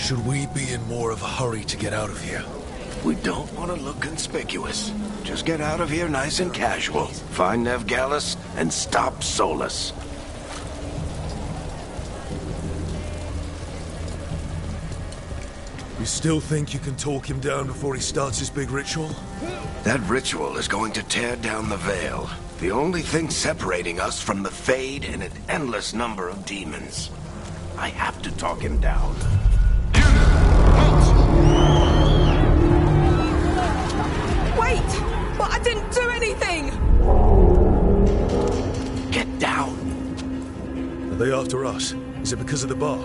Should we be in more of a hurry to get out of here? We don't want to look conspicuous. Just get out of here nice and casual. Find Veilguard and stop Solus. You still think you can talk him down before he starts his big ritual? That ritual is going to tear down the Veil. The only thing separating us from the Fade and an endless number of demons. I have to talk him down. Wait! But I didn't do anything! Get down. Are they after us? Is it because of the bar?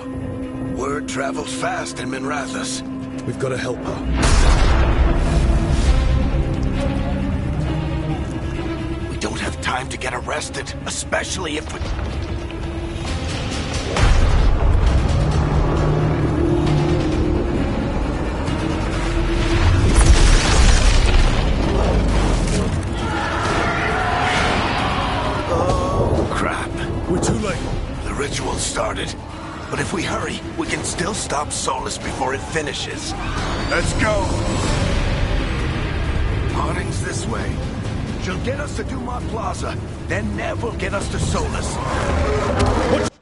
Word travels fast in Minrathous. We've got to help her. We don't have time to get arrested, especially if we... Oh, crap. We're too late. The ritual started. But if we hurry, we can still stop Solus before it finishes. Let's go! Harding's this way. She'll get us to Dumont Plaza, then Nev will get us to Solus. What?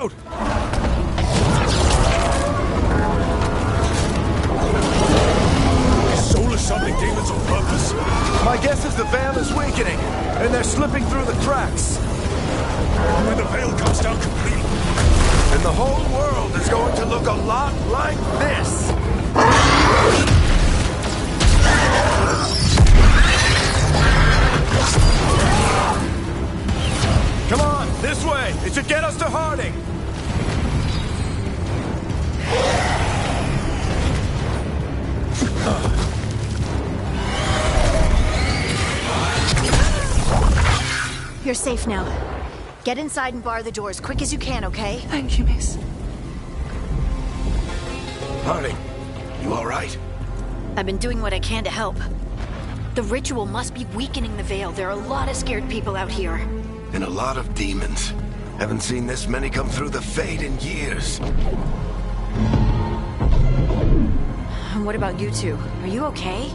Road. Is Solus summoning demons on purpose? My guess is the Veil is weakening, and they're slipping through the cracks. When the Veil comes down completely, And the whole world is going to look a lot like this. Come on, this way. It should get us to Harding. You're safe now. Get inside and bar the door as quick as you can, okay? Thank you, miss. Harding, you all right? I've been doing what I can to help. The ritual must be weakening the Veil. There are a lot of scared people out here. And a lot of demons. Haven't seen this many come through the Fade in years. And what about you two? Are you okay?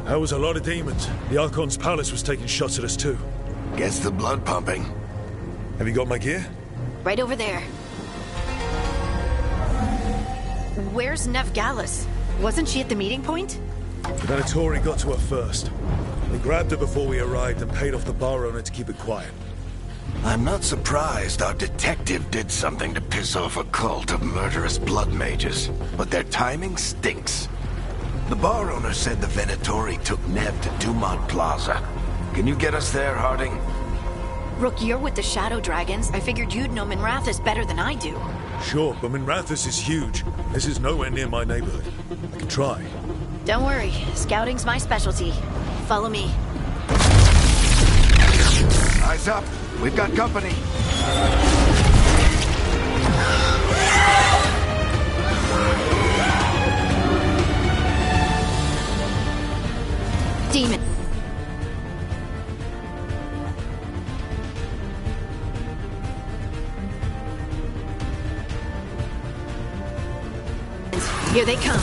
that was a lot of demons. The Archon's palace was taking shots at us too. Gets the blood pumping. Have you got my gear? Right over there. Where's Veilguard? Wasn't she at the meeting point? The Venatori got to her first. They grabbed her before we arrived and paid off the bar owner to keep it quiet. I'm not surprised our detective did something to piss off a cult of murderous blood mages, but their timing stinks. The bar owner said the Venatori took Nev to Dumont Plaza. Can you get us there, Harding? Rook, you're with the Shadow Dragons. I figured you'd know Minrathous better than I do. Sure, but Minrathous is huge. This is nowhere near my neighborhood. I can try. Don't worry, scouting's my specialty. Follow me. Eyes up. We've got company. Demon. Here they come.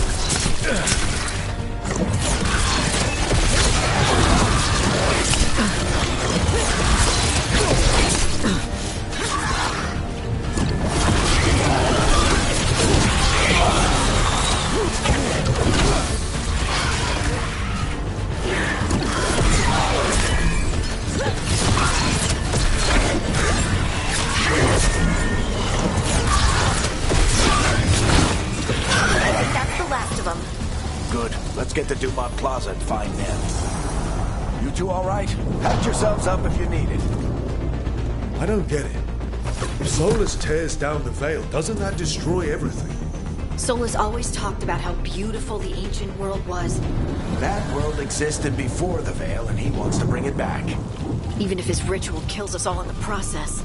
Let's get to Dumont Plaza and find Nev. You two all right? Patch yourselves up if you need it. I don't get it. If Solus tears down the Veil, doesn't that destroy everything? Solus always talked about how beautiful the ancient world was. That world existed before the Veil, and he wants to bring it back. Even if his ritual kills us all in the process.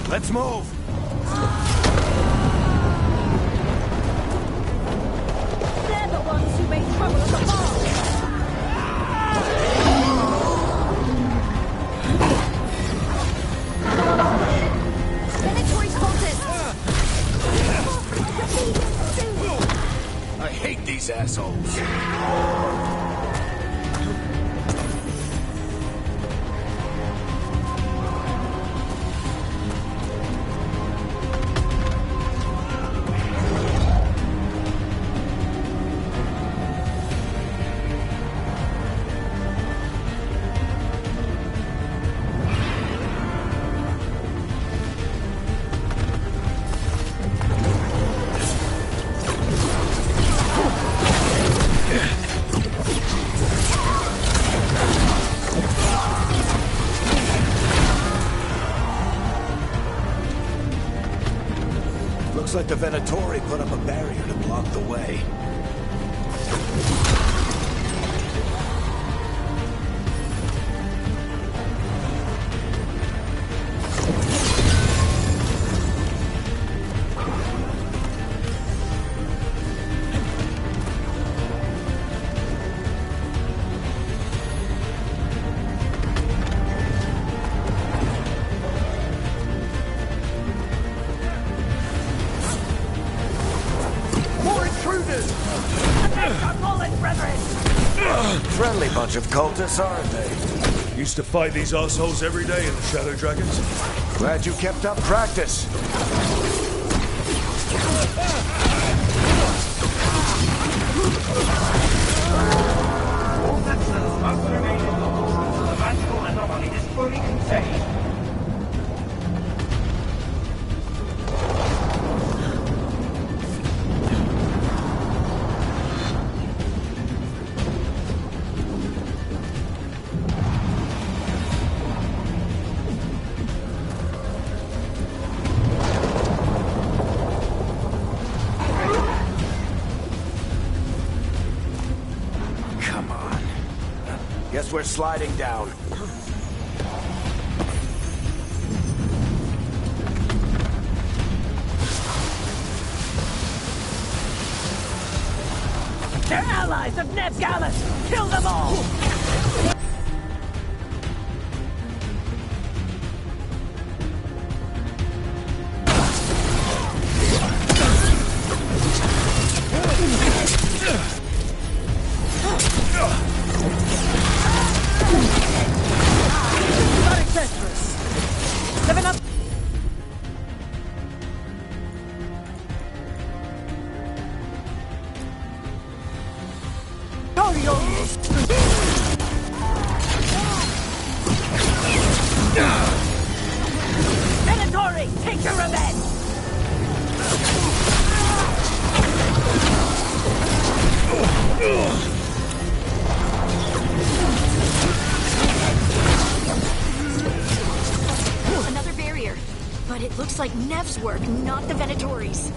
Let's move! They're the ones who made trouble at the bar! Predatory cultists! I hate these assholes. Looks like the Venatori put up a barrier to block the way. Friendly bunch of cultists, aren't they? Used to fight these assholes every day in the Shadow Dragons. Glad you kept up practice. All that cells must remain in the magical anomaly is fully contained. Guess we're sliding down. They're allies of Neb Gallus! Kill them all! Venatori, take your revenge! looks like Nev's work, not the Venatori's.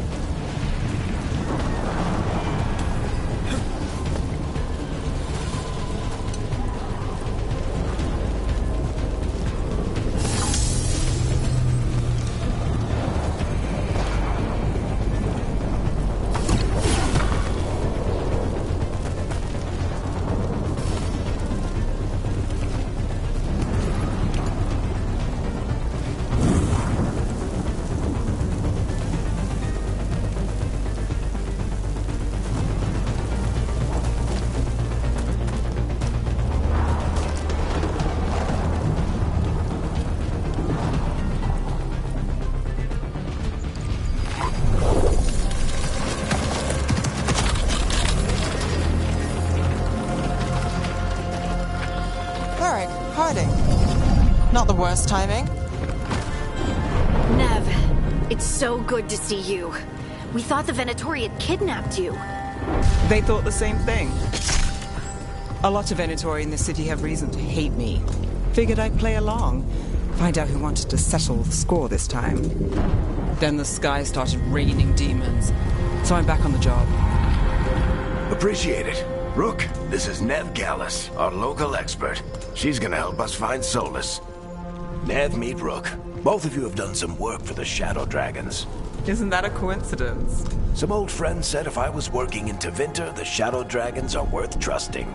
Not the worst timing. Nev, it's so good to see you. We thought the Venatori had kidnapped you. They thought the same thing. A lot of Venatori in the city have reason to hate me. Figured I'd play along. Find out who wanted to settle the score this time. Then the sky started raining demons. So I'm back on the job. Appreciate it. Rook, this is Nev Gallus, our local expert. She's gonna help us find Solus. Nev, meet Rook. Both of you have done some work for the Shadow Dragons. Isn't that a coincidence? Some old friends said if I was working in Tevinter, the Shadow Dragons are worth trusting.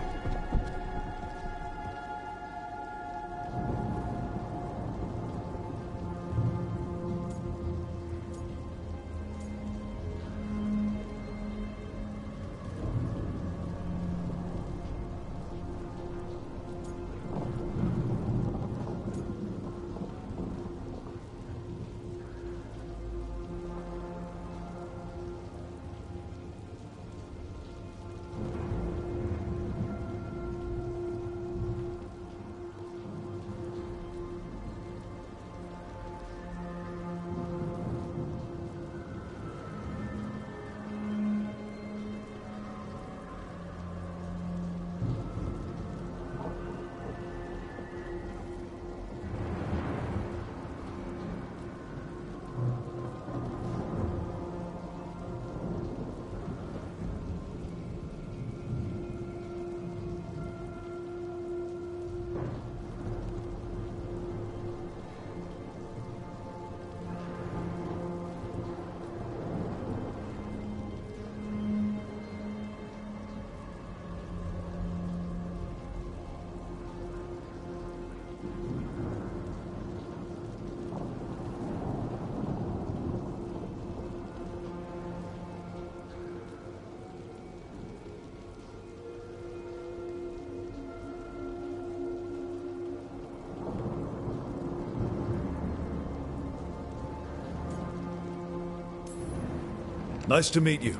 Nice to meet you.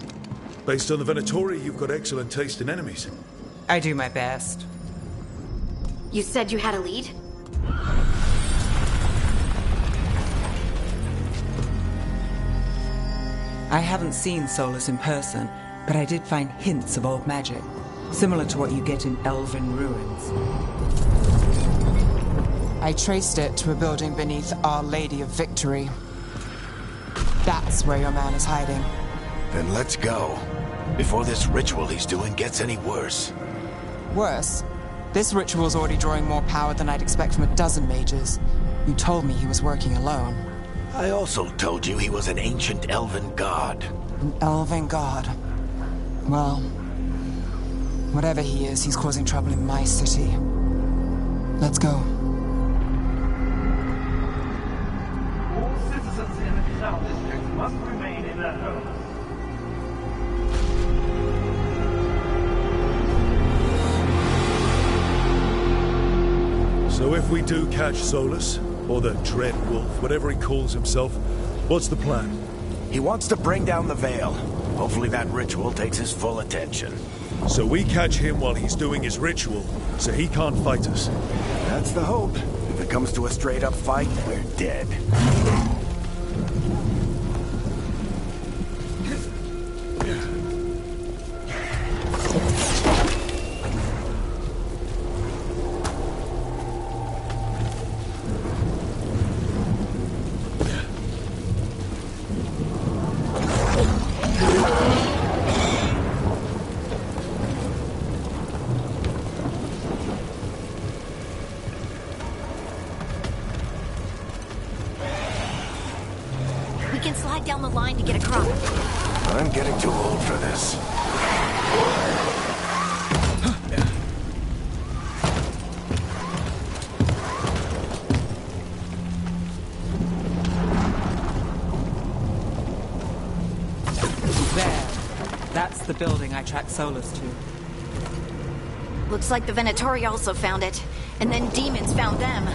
Based on the Venatori, you've got excellent taste in enemies. I do my best. You said you had a lead? I haven't seen Solus in person, but I did find hints of old magic, similar to what you get in elven ruins. I traced it to a building beneath Our Lady of Victory. That's where your man is hiding. Then let's go. Before this ritual he's doing gets any worse. Worse? This ritual's already drawing more power than I'd expect from a dozen mages. You told me he was working alone. I also told you he was an ancient elven god. An elven god? Well, whatever he is, he's causing trouble in my city. Let's go. All citizens in the South District must remain in their homes. So if we do catch Solus, or the Dread Wolf, whatever he calls himself, what's the plan? He wants to bring down the Veil. Hopefully that ritual takes his full attention. So we catch him while he's doing his ritual, so he can't fight us. That's the hope. If it comes to a straight-up fight, we're dead. That's the building I tracked Solus to. Looks like the Venatori also found it, and then demons found them.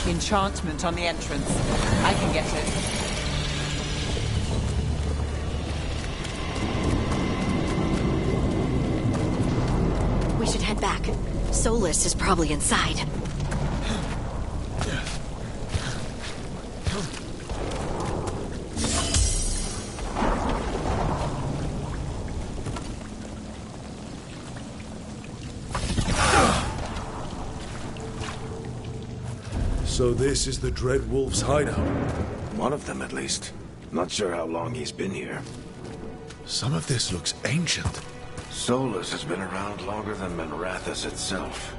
Enchantment on the entrance. I can get it. We should head back. Solus is probably inside. So this is the Dread Wolf's hideout. One of them, at least. Not sure how long he's been here. Some of this looks ancient. Solus has been around longer than Manrathus itself.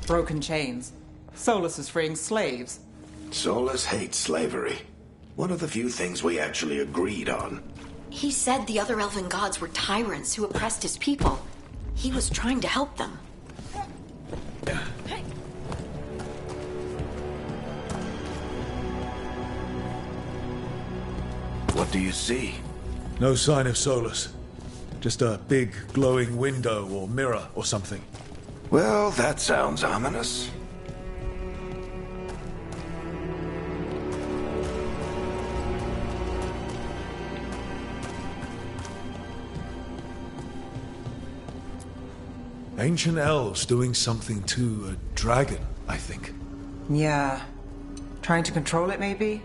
Broken chains. Solus is freeing slaves. Solus hates slavery. One of the few things we actually agreed on. He said the other elven gods were tyrants who oppressed his people. He was trying to help them. What do you see? No sign of Solus. Just a big glowing window or mirror or something. Well, that sounds ominous. Ancient elves doing something to a dragon, I think. Yeah. Trying to control it, maybe?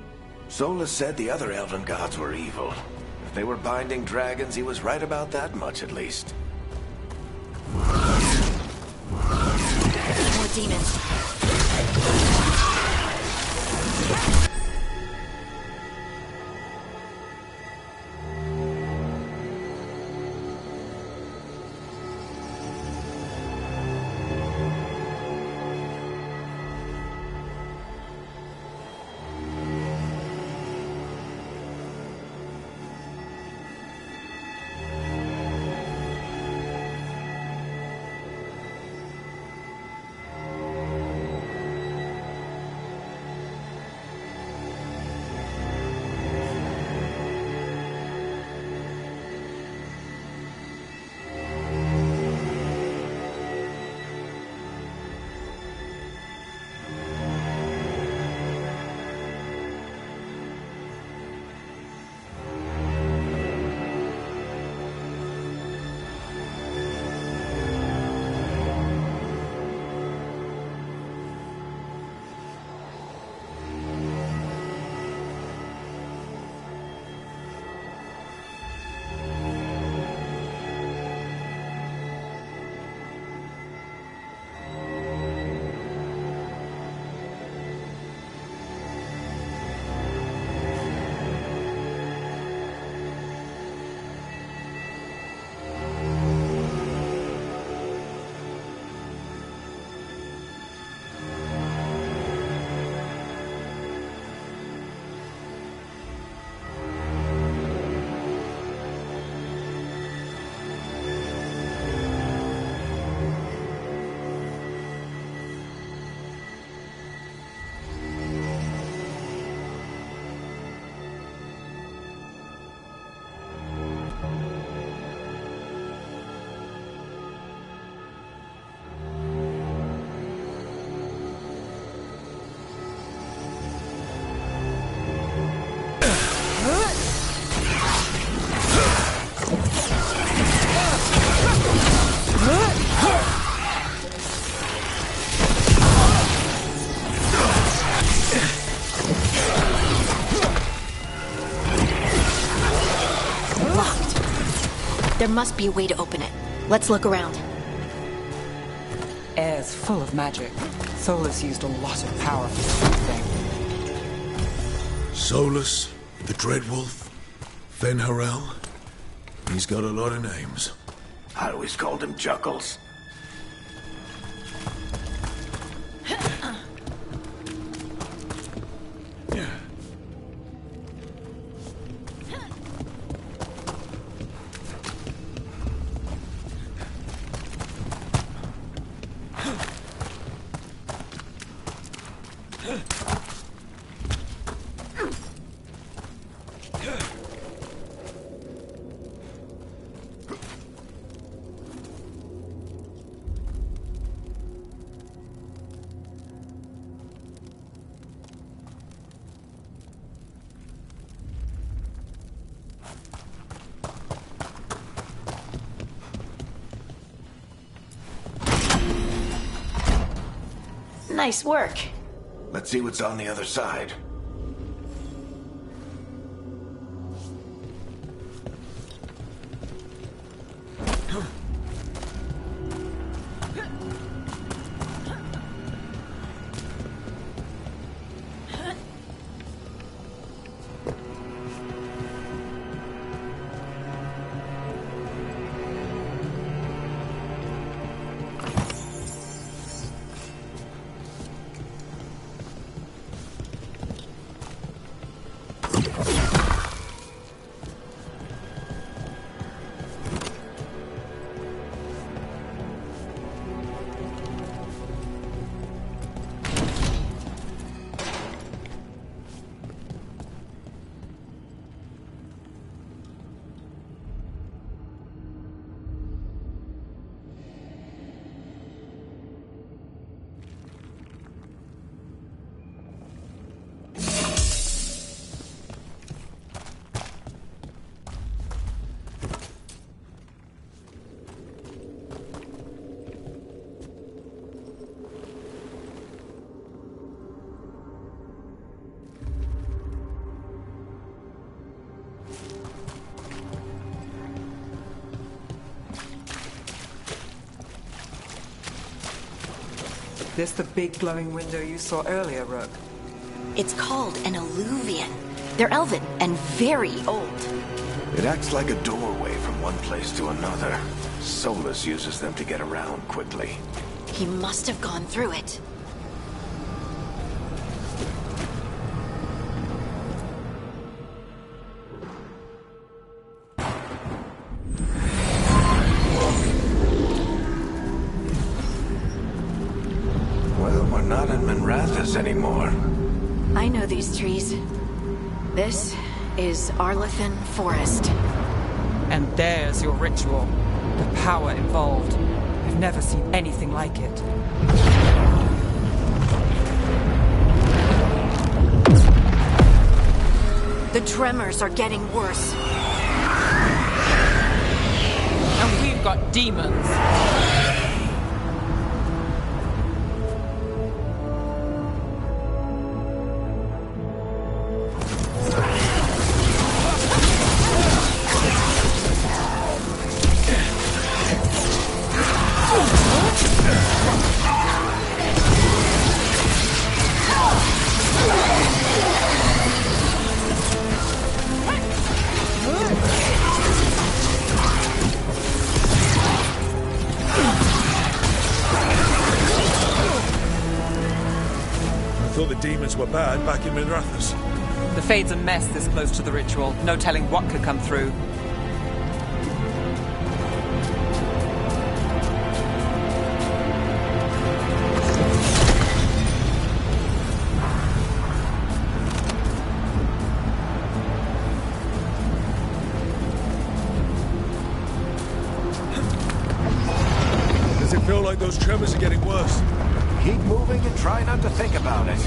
Solus said the other elven gods were evil. If they were binding dragons, he was right about that much, at least. More demons. There must be a way to open it. Let's look around. Air's full of magic. Solus used a lot of power for this thing. Solus, the Dreadwolf, Fenharel. He's got a lot of names. I always called him Juckles. Nice work. Let's see what's on the other side. This the big glowing window you saw earlier, Rook? It's called an alluvian. They're elven and very old. It acts like a doorway from one place to another. Solus uses them to get around quickly. He must have gone through it. Well, we're not in Minrathous anymore. I know these trees. This is Arlethan Forest. And there's your ritual. The power involved. I've never seen anything like it. The tremors are getting worse. And we've got demons. Demons were bad back in Minrathous. The Fade's a mess this close to the ritual. No telling what could come through. Does it feel like those tremors are getting worse? Keep moving and try not to think about it.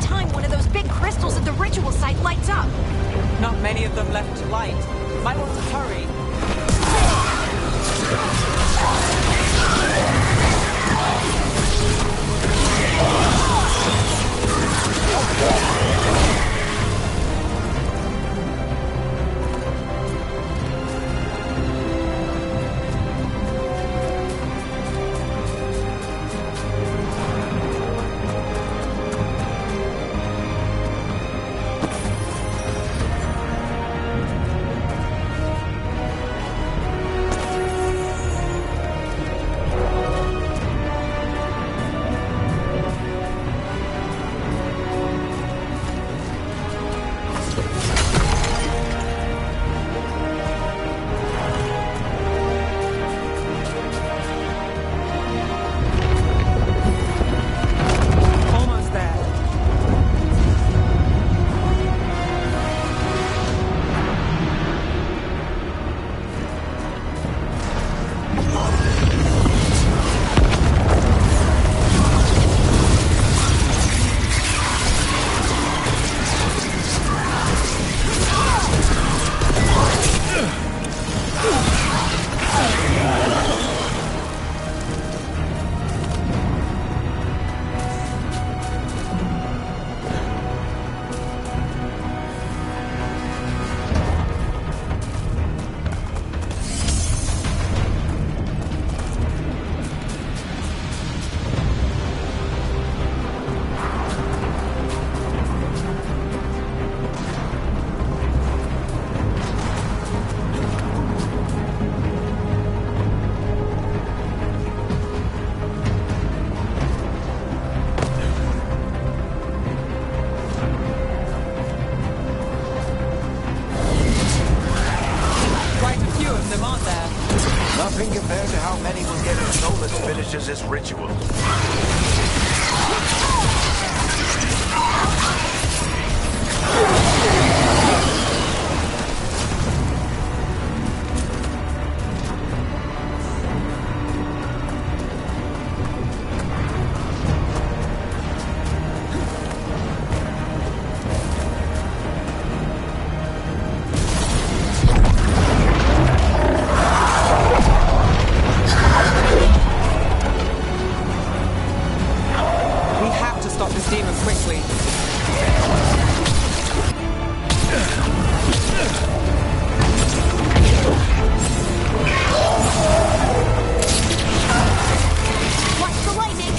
time one of those big crystals at the ritual site lights up. Not many of them left to light. Might want to hurry. Almost there. Quite a few of them, aren't there? Nothing compared to how many will get if Solus finishes his ritual. We have to stop this demon quickly. Watch the lightning!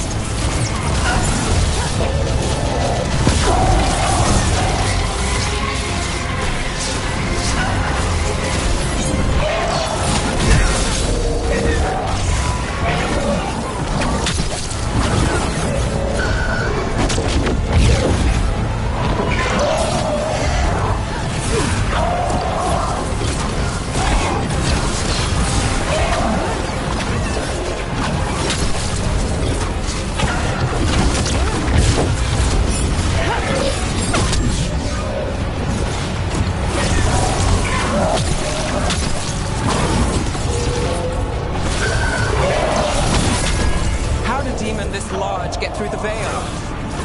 How did a demon this large get through the veil?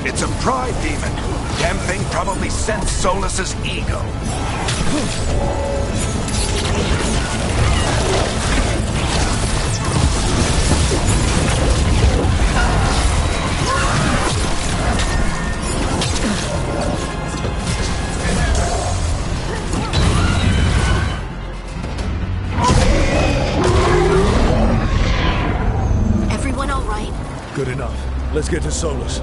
It's a pride demon. Damn thing probably sensed Solus's ego. Everyone all right? Good enough. Let's get to Solus.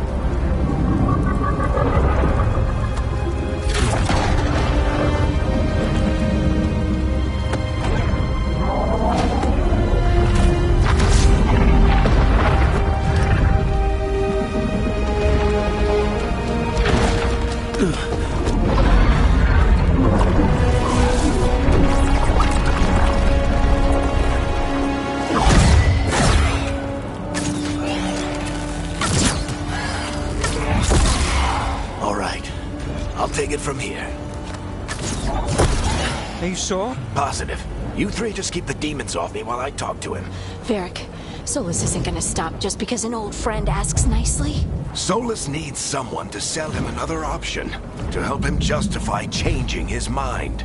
All right. I'll take it from here. Are you sure? Positive. You three just keep the demons off me while I talk to him. Varric, Solus isn't gonna stop just because an old friend asks nicely. Solus needs someone to sell him another option, to help him justify changing his mind.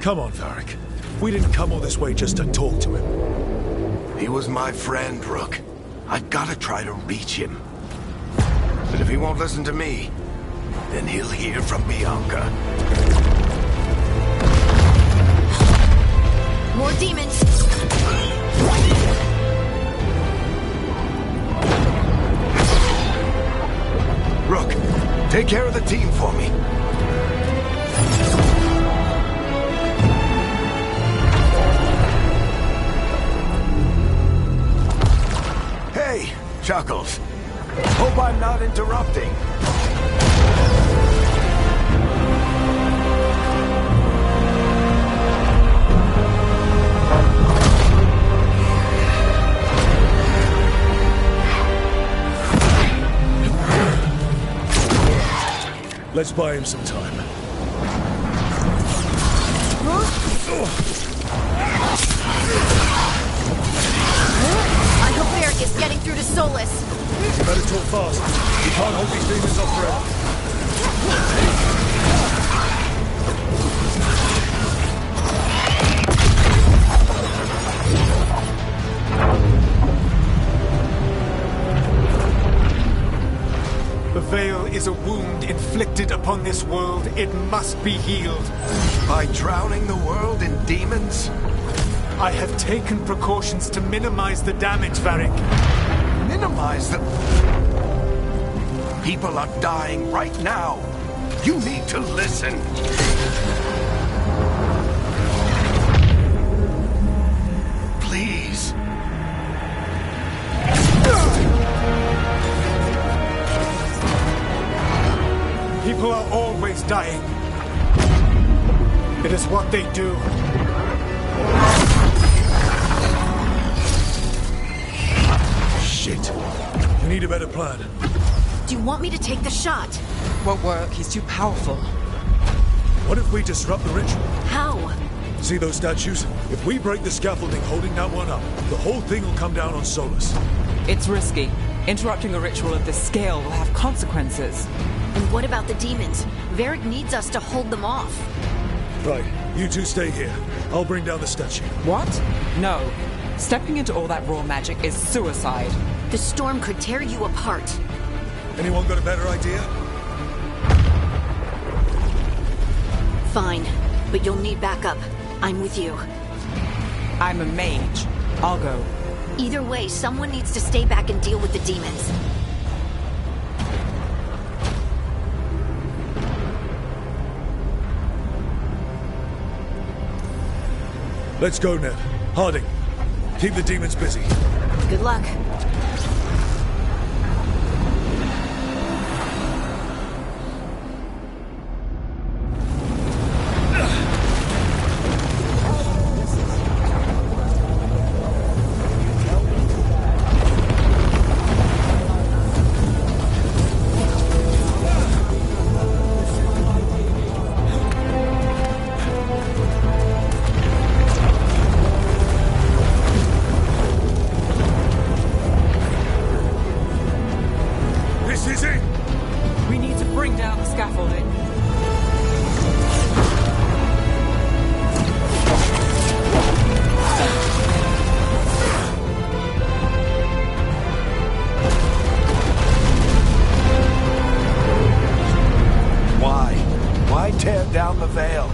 Come on, Varric. We didn't come all this way just to talk to him. He was my friend, Rook. I've gotta try to reach him. But if he won't listen to me, then he'll hear from Bianca. More demons! Rook, take care of the team for me. Hey, Chuckles. Hope I'm not interrupting. Let's buy him some time. I hope Varric is getting through to Solus. You better talk fast. You can't hold these demons off forever. The Veil is a wound inflicted upon this world. It must be healed. By drowning the world in demons? I have taken precautions to minimize the damage, Varric. Minimize the... People are dying right now. You need to listen. Please. People are always dying. It is what they do. Shit. We need a better plan. Do you want me to take the shot? Won't work. He's too powerful. What if we disrupt the ritual? How? See those statues? If we break the scaffolding holding that one up, the whole thing will come down on Solus. It's risky. Interrupting a ritual of this scale will have consequences. And what about the demons? Varric needs us to hold them off. Right, you two stay here. I'll bring down the statue. What? No. Stepping into all that raw magic is suicide. The storm could tear you apart. Anyone got a better idea? Fine, but you'll need backup. I'm with you. I'm a mage. I'll go. Either way, someone needs to stay back and deal with the demons. Let's go, Ned. Harding, keep the demons busy. Good luck. Down the Veil,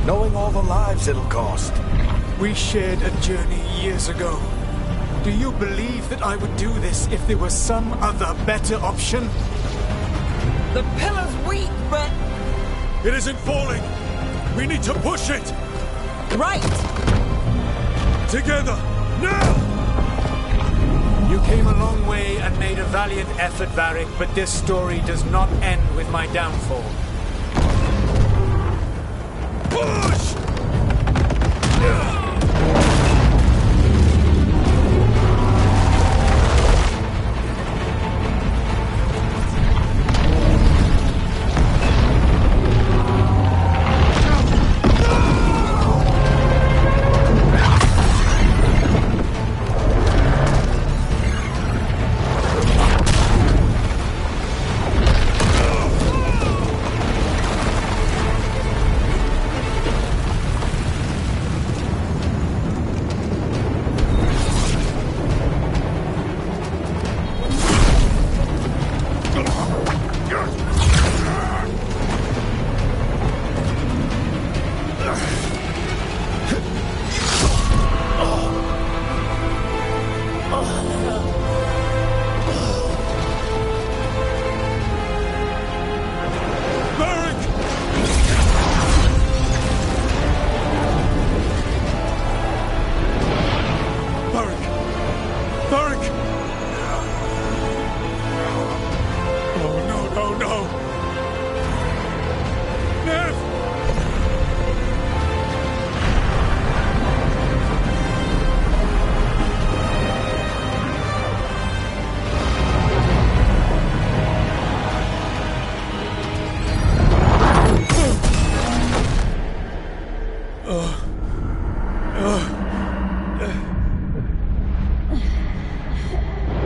knowing all the lives it'll cost. We shared a journey years ago. Do you believe that I would do this if there was some other better option? The pillar's weak, but... It isn't falling! We need to push it! Right! Together! Now! You came a long way and made a valiant effort, Varric, but this story does not end with my downfall. Push!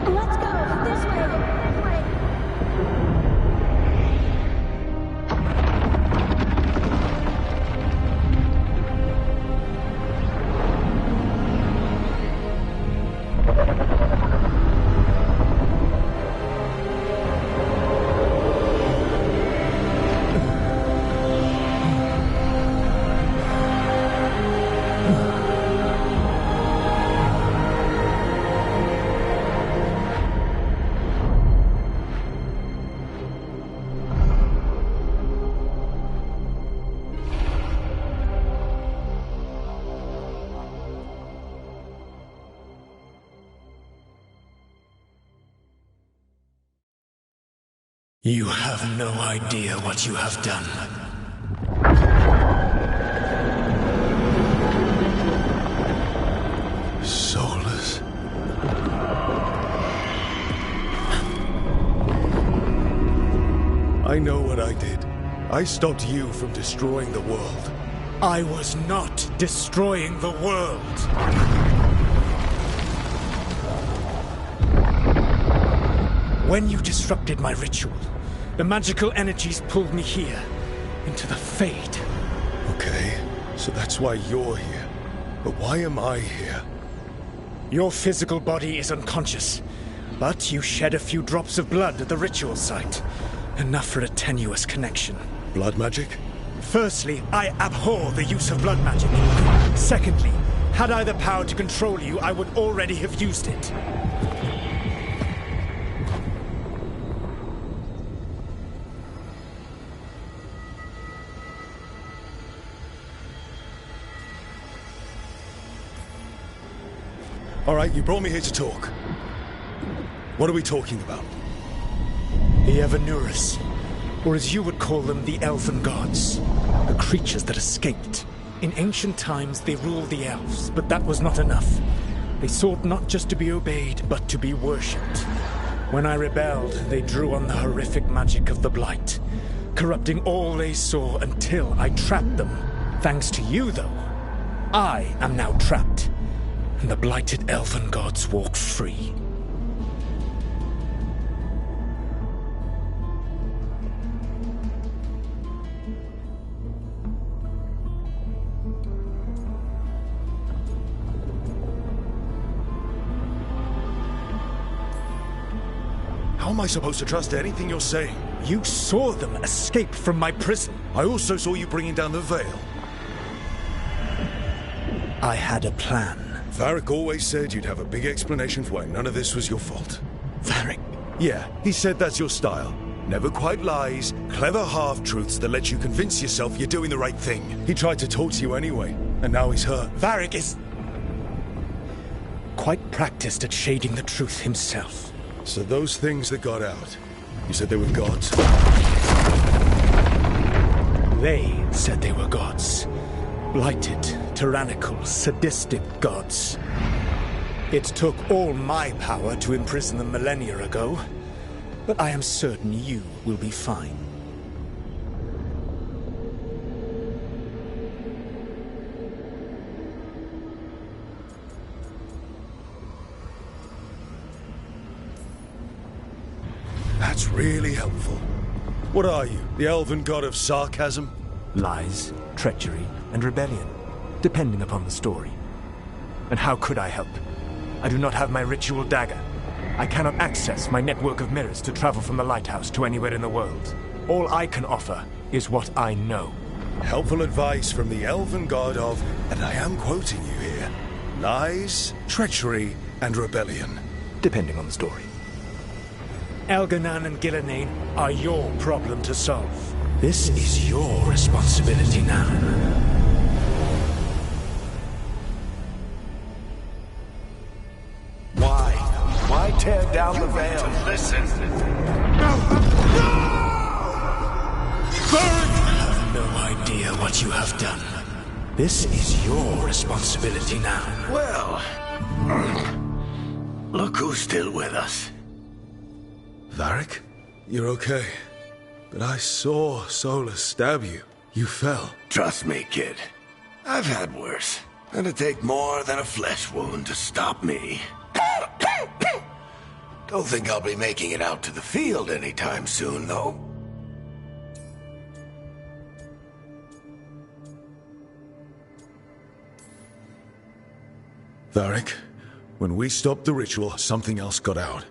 Let's go! This way! This way! You have no idea what you have done. Soulless. I know what I did. I stopped you from destroying the world. I was not destroying the world. When you disrupted my ritual, the magical energies pulled me here, into the Fade. Okay, so that's why you're here. But why am I here? Your physical body is unconscious, but you shed a few drops of blood at the ritual site. Enough for a tenuous connection. Blood magic? Firstly, I abhor the use of blood magic. Secondly, had I the power to control you, I would already have used it. All right, you brought me here to talk. What are we talking about? The Evanurus, or as you would call them, the Elven Gods. The creatures that escaped. In ancient times, they ruled the elves, but that was not enough. They sought not just to be obeyed, but to be worshipped. When I rebelled, they drew on the horrific magic of the Blight, corrupting all they saw until I trapped them. Thanks to you, though, I am now trapped, and the blighted Elven Gods walk free. How am I supposed to trust anything you're saying? You saw them escape from my prison. I also saw you bringing down the veil. I had a plan. Varric always said you'd have a big explanation for why none of this was your fault. Varric? Yeah, he said that's your style. Never quite lies, clever half-truths that let you convince yourself you're doing the right thing. He tried to talk to you anyway, and now he's hurt. Varric is quite practiced at shading the truth himself. So those things that got out, you said they were gods? They said they were gods. Blighted, tyrannical, sadistic gods. It took all my power to imprison them millennia ago, but I am certain you will be fine. That's really helpful. What are you, the elven god of sarcasm? Lies, treachery, and rebellion, depending upon the story. And how could I help? I do not have my ritual dagger. I cannot access my network of mirrors to travel from the lighthouse to anywhere in the world. All I can offer is what I know. Helpful advice from the elven god of, and I am quoting you here, lies, treachery, and rebellion. Depending on the story. Elganan and Gillenane are your problem to solve. This is your responsibility now. Why tear down the veil? Listen. You have no idea what you have done. This is your responsibility now. Well, look who's still with us. Varric? You're okay. But I saw Solus stab you. You fell. Trust me, kid. I've had worse. Gonna take more than a flesh wound to stop me. Don't think I'll be making it out to the field anytime soon, though. Varric, when we stopped the ritual, something else got out.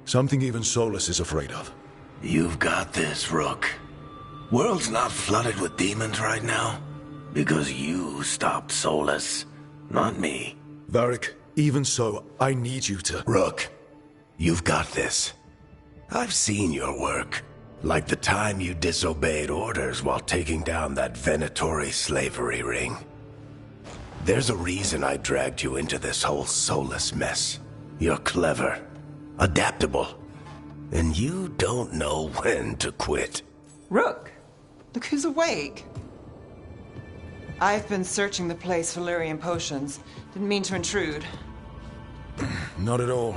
Something even Solus is afraid of. You've got this, Rook. World's not flooded with demons right now. Because you stopped Solus, not me. Varric, even so, I need you to... Rook, you've got this. I've seen your work. Like the time you disobeyed orders while taking down that Venatori slavery ring. There's a reason I dragged you into this whole Solus mess. You're clever, adaptable, and you don't know when to quit. Rook, look who's awake. I've been searching the place for Lyrian potions. Didn't mean to intrude. Not at all.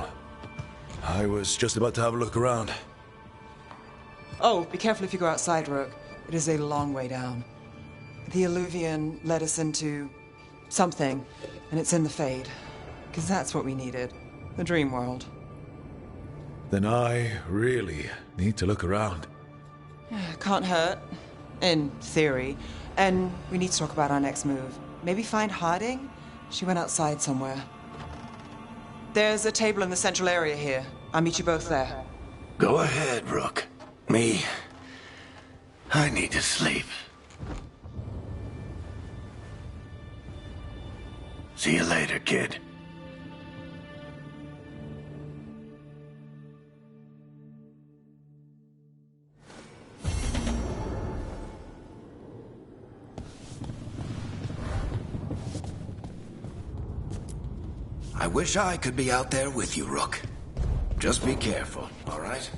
I was just about to have a look around. Oh, be careful if you go outside, Rook. It is a long way down. The Alluvian led us into something, and it's in the Fade. Because that's what we needed. The dream world. Then I really need to look around. Can't hurt. In theory. And we need to talk about our next move. Maybe find Harding? She went outside somewhere. There's a table in the central area here. I'll meet you both there. Go ahead, Rook. I need to sleep. See you later, kid. I wish I could be out there with you, Rook. Just be careful, all right?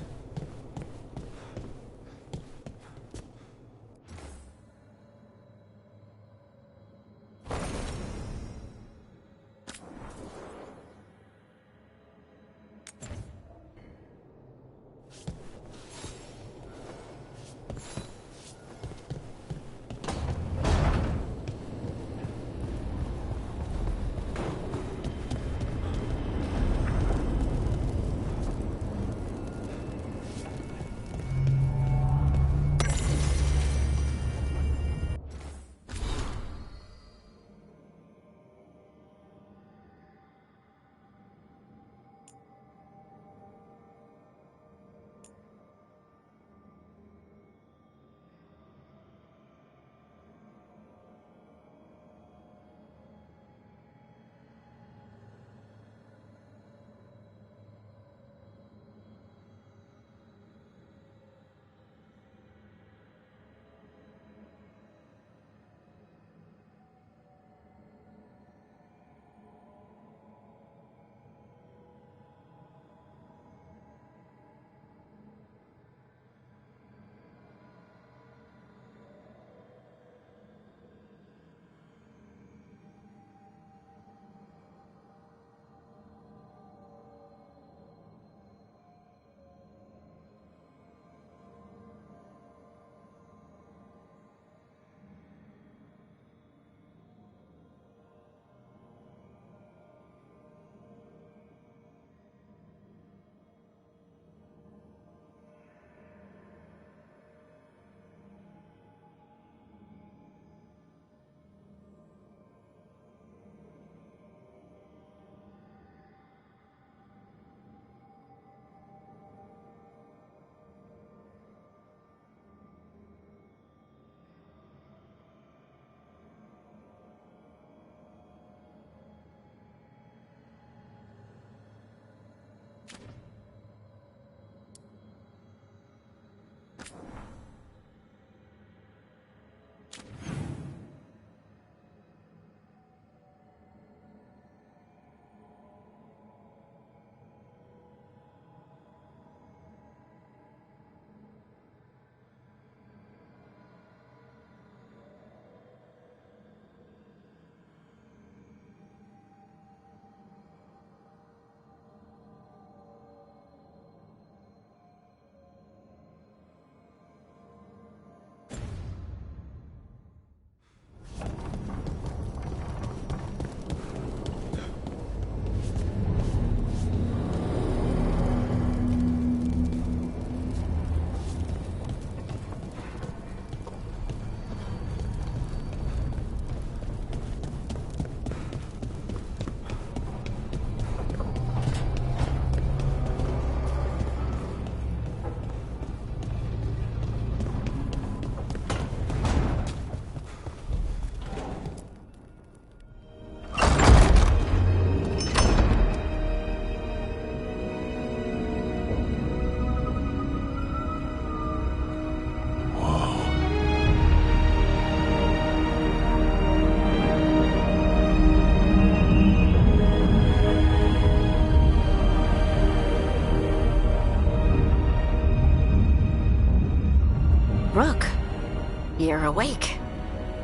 awake.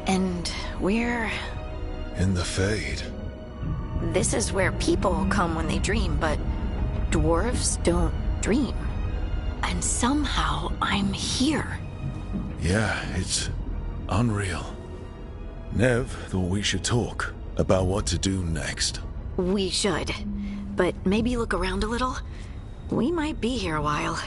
And we're... In the Fade. This is where people come when they dream, but dwarves don't dream. And somehow I'm here. Yeah, it's unreal. Nev thought we should talk about what to do next. We should. But maybe look around a little. We might be here a while.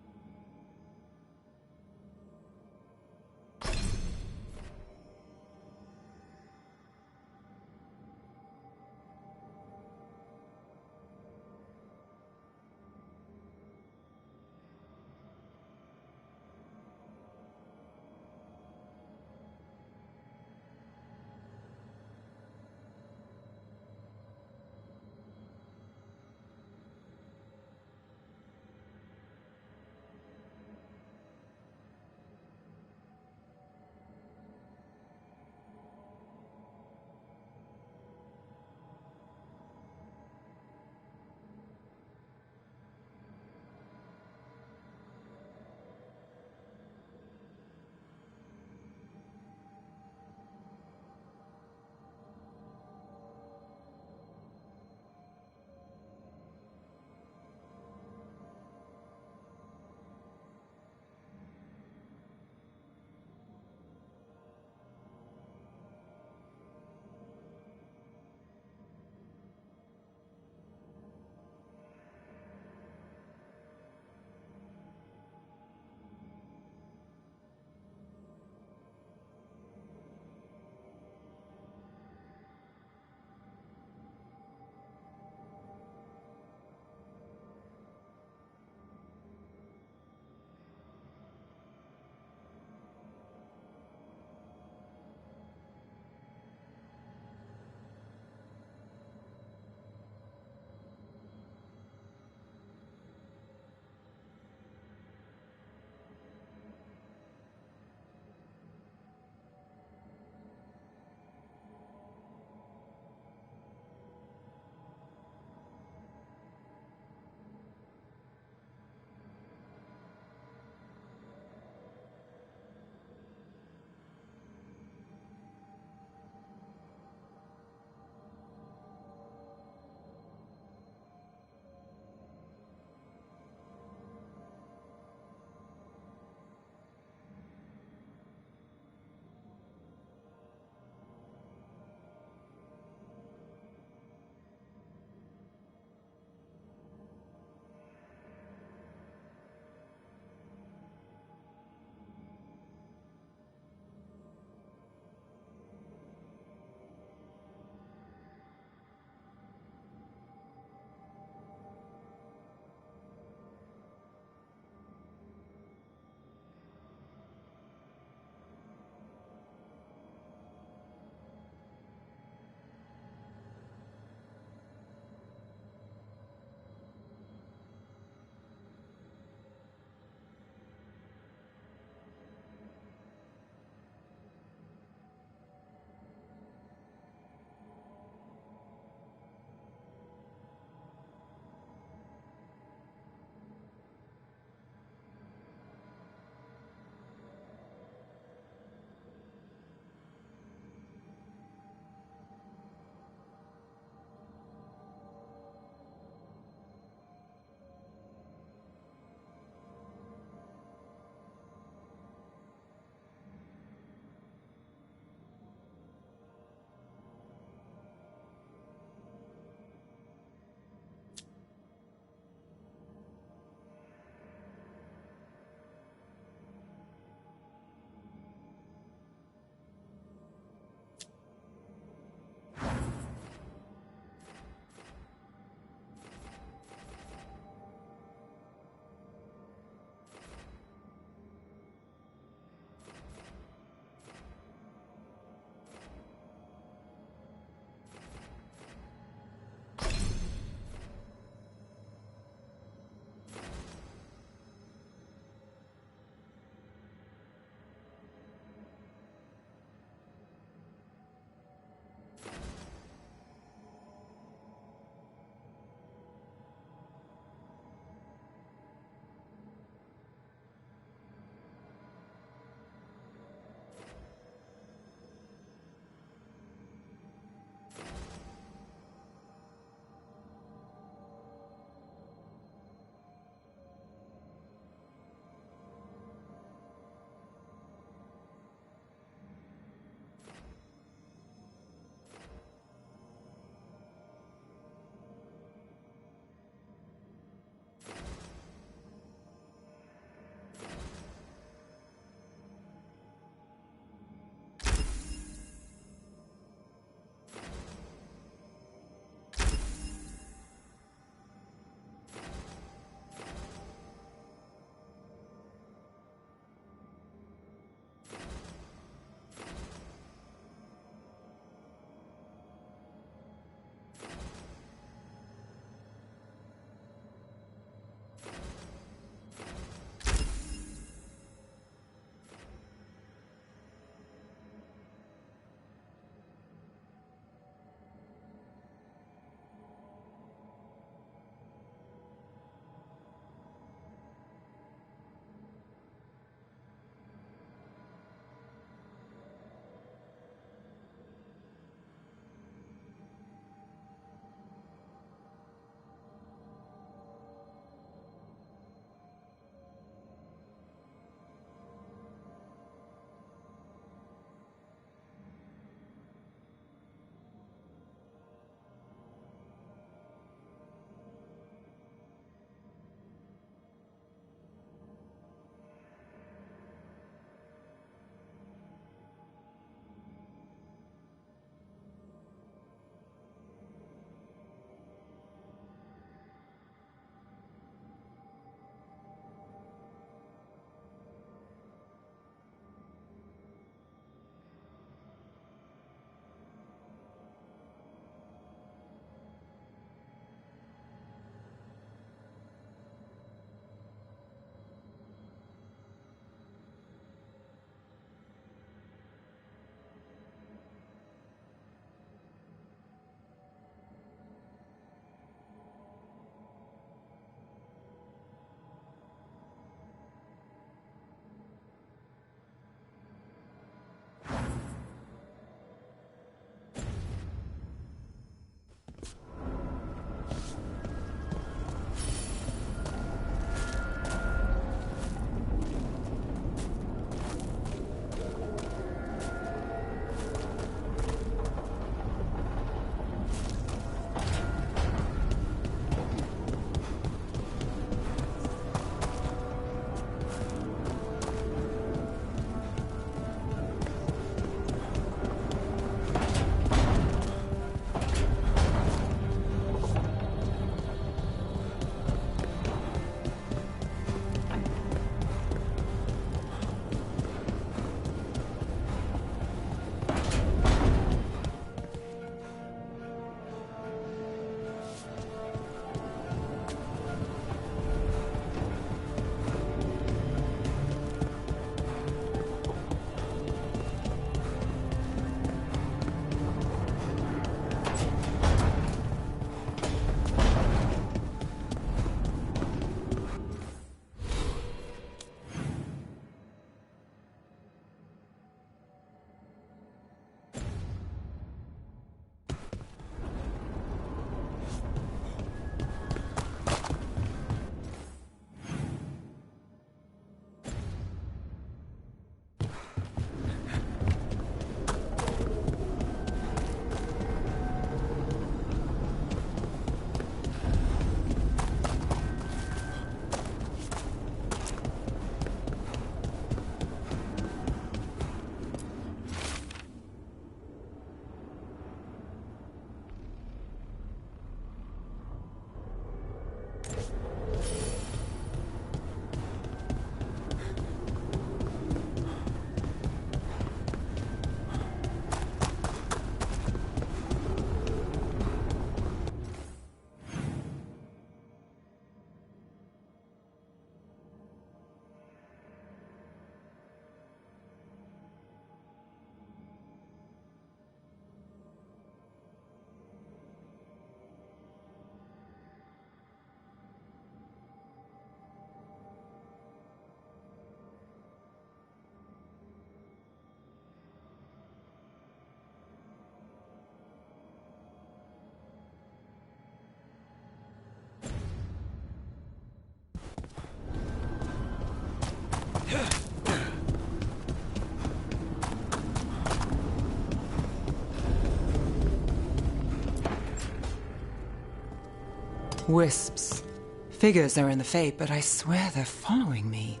Wisps. Figures are in the fate, but I swear they're following me.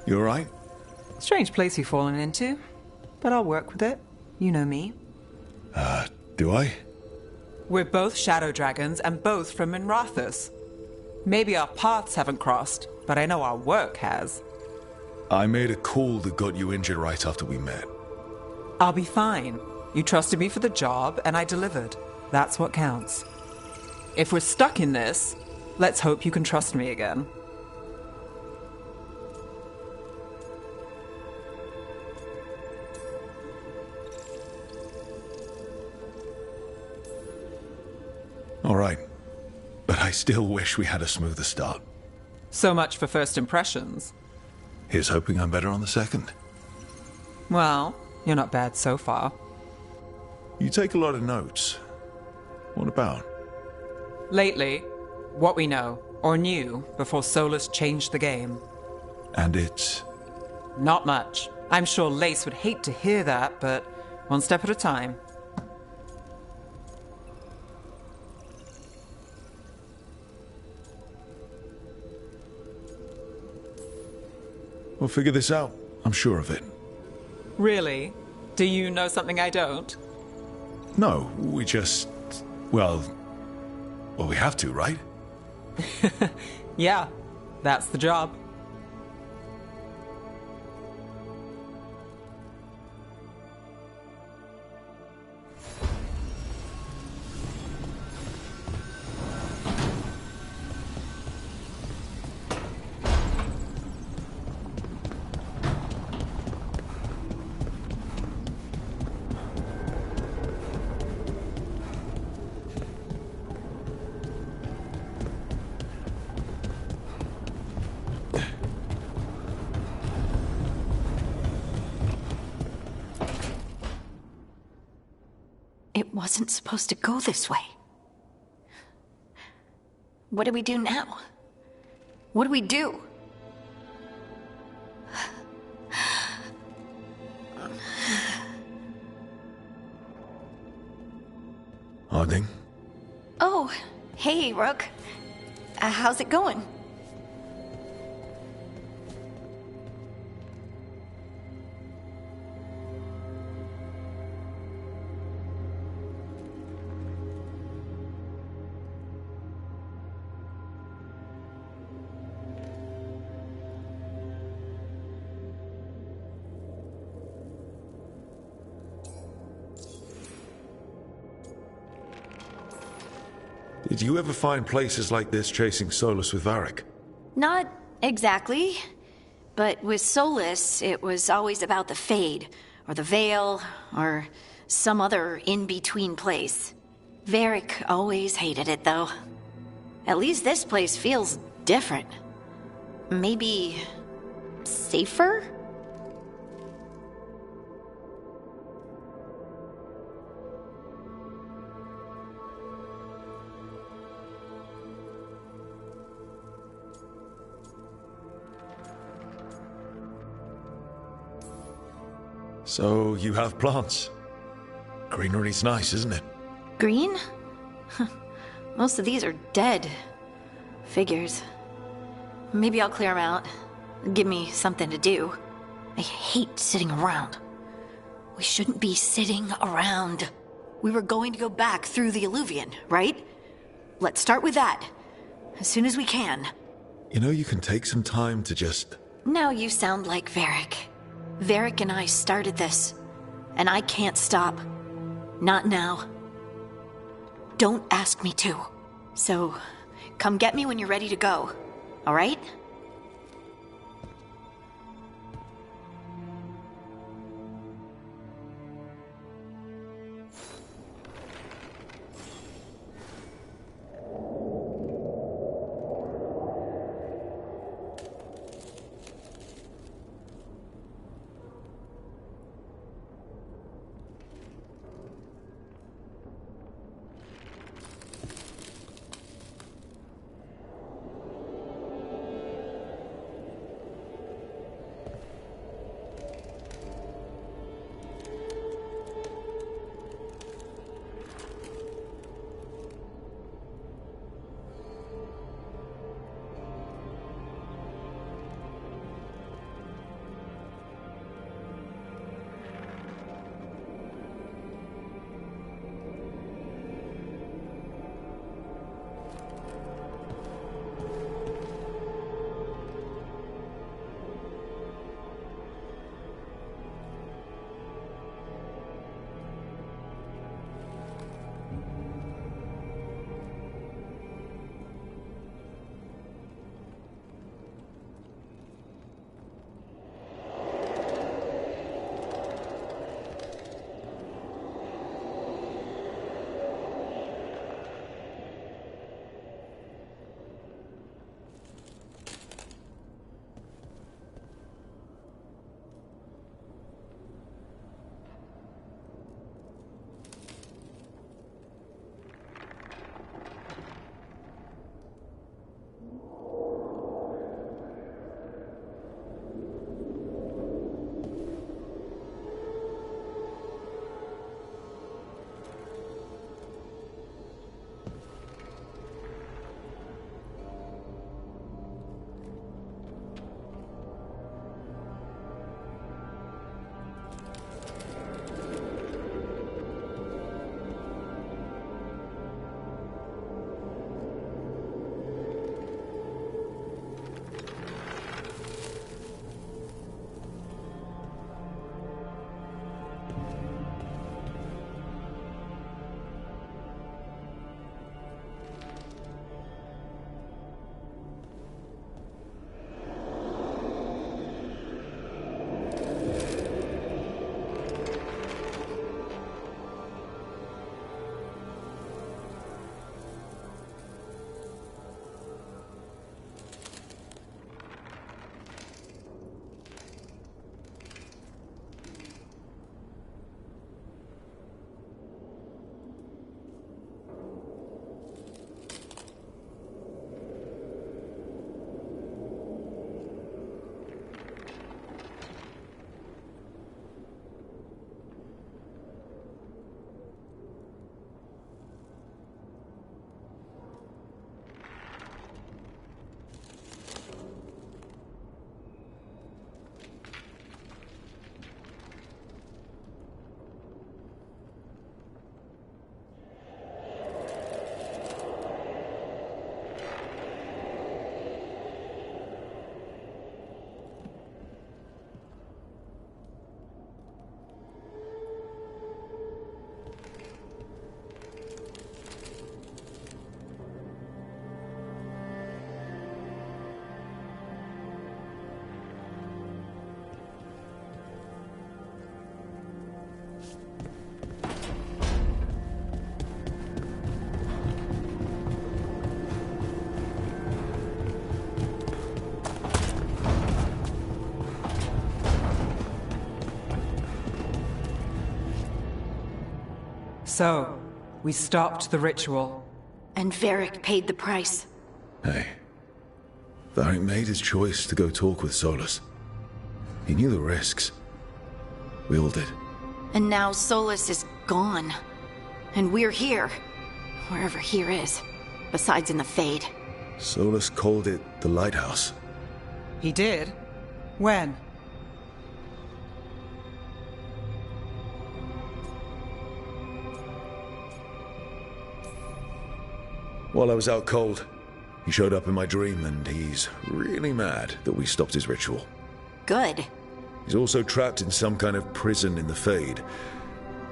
You alright? Strange place you've fallen into, but I'll work with it. You know me. Do I? We're both shadow dragons and both from Minrathous. Maybe our paths haven't crossed, but I know our work has. I made a call that got you injured right after we met. I'll be fine. You trusted me for the job, and I delivered. That's what counts. If we're stuck in this, let's hope you can trust me again. All right. But I still wish we had a smoother start. So much for first impressions. Here's hoping I'm better on the second. Well, you're not bad so far. You take a lot of notes. What about? Lately, what we know, or knew, before Solus changed the game. And it's... Not much. I'm sure Lace would hate to hear that, but one step at a time. We'll figure this out. I'm sure of it. Really? Do you know something I don't? No, we just... Well, we have to, right? Yeah, that's the job. It wasn't supposed to go this way. What do we do now? What do we do? Harding? Oh, hey, Rook. How's it going? Did you ever find places like this chasing Solus with Varric? Not exactly. But with Solus, it was always about the Fade, or the Veil, or some other in-between place. Varric always hated it, though. At least this place feels different. Maybe... safer? So, you have plants. Greenery's nice, isn't it? Green? Most of these are dead. Figures. Maybe I'll clear them out. Give me something to do. I hate sitting around. We shouldn't be sitting around. We were going to go back through the Alluvion, right? Let's start with that. As soon as we can. You know, you can take some time to just... Now you sound like Varric. Varric and I started this, and I can't stop. Not now. Don't ask me to. So, come get me when you're ready to go, all right? So, we stopped the ritual. And Varric paid the price. Hey. Varric made his choice to go talk with Solus. He knew the risks. We all did. And now Solus is gone. And we're here. Wherever here is. Besides in the Fade. Solus called it the Lighthouse. He did? When? While I was out cold, he showed up in my dream, and he's really mad that we stopped his ritual. Good. He's also trapped in some kind of prison in the Fade.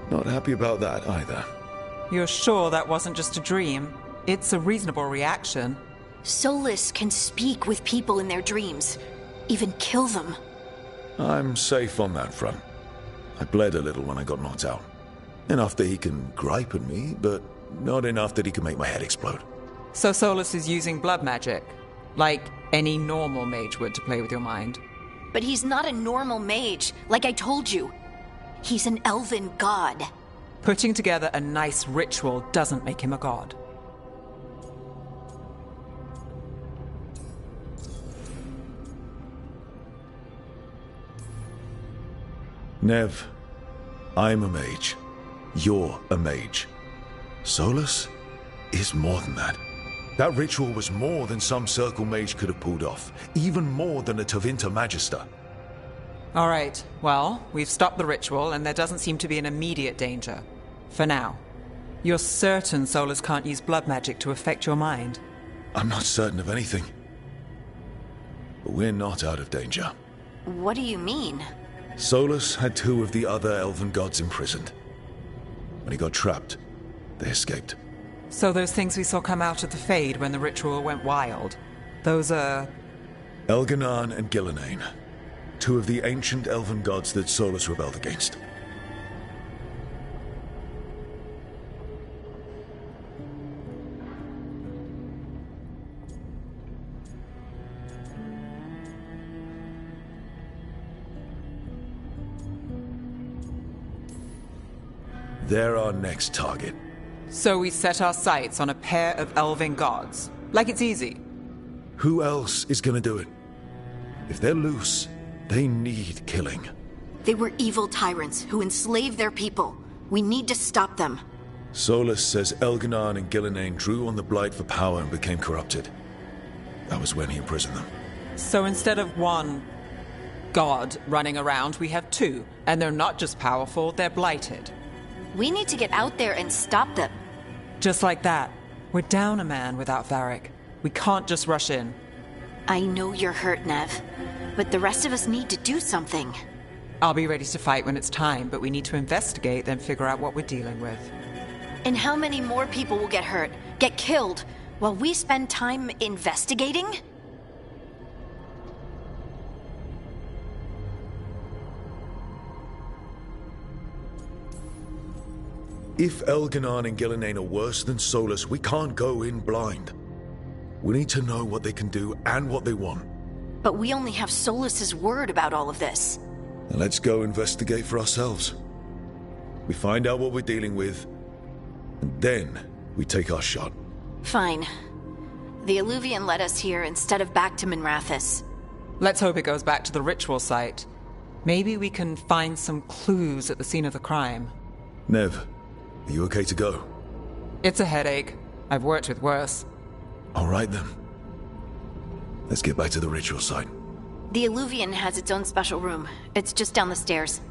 Not happy about that either. You're sure that wasn't just a dream? It's a reasonable reaction. Solus can speak with people in their dreams. Even kill them. I'm safe on that front. I bled a little when I got knocked out. Enough that he can gripe at me, but not enough that he can make my head explode. So Solus is using blood magic, like any normal mage would to play with your mind. But he's not a normal mage, like I told you. He's an elven god. Putting together a nice ritual doesn't make him a god. Nev, I'm a mage. You're a mage. Solus is more than that. That ritual was more than some circle mage could have pulled off. Even more than a Tevinter Magister. All right, well, we've stopped the ritual and there doesn't seem to be an immediate danger. For now. You're certain Solus can't use blood magic to affect your mind? I'm not certain of anything. But we're not out of danger. What do you mean? Solus had 2 of the other elven gods imprisoned. When he got trapped, they escaped. So those things we saw come out of the Fade when the ritual went wild, those are... Elganan and Gillenane. 2 of the ancient elven gods that Solus rebelled against. They're our next target. So we set our sights on a pair of elven gods. Like it's easy. Who else is gonna do it? If they're loose, they need killing. They were evil tyrants who enslaved their people. We need to stop them. Solus says Elganan and Gillenane drew on the Blight for power and became corrupted. That was when he imprisoned them. So instead of one god running around, we have 2. And they're not just powerful, they're blighted. We need to get out there and stop them. Just like that. We're down a man without Varric. We can't just rush in. I know you're hurt, Nev. But the rest of us need to do something. I'll be ready to fight when it's time, but we need to investigate, then figure out what we're dealing with. And how many more people will get hurt, get killed, while we spend time investigating? If Elganan and Gillenane are worse than Solus, we can't go in blind. We need to know what they can do and what they want. But we only have Solus's word about all of this. Now let's go investigate for ourselves. We find out what we're dealing with, and then we take our shot. Fine. The Alluvian led us here instead of back to Minrathous. Let's hope it goes back to the ritual site. Maybe we can find some clues at the scene of the crime. Nev, are you okay to go? It's a headache. I've worked with worse. All right then. Let's get back to the ritual site. The Alluvian has its own special room. It's just down the stairs.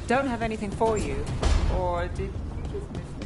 Don't have anything for you. Or did you just miss me?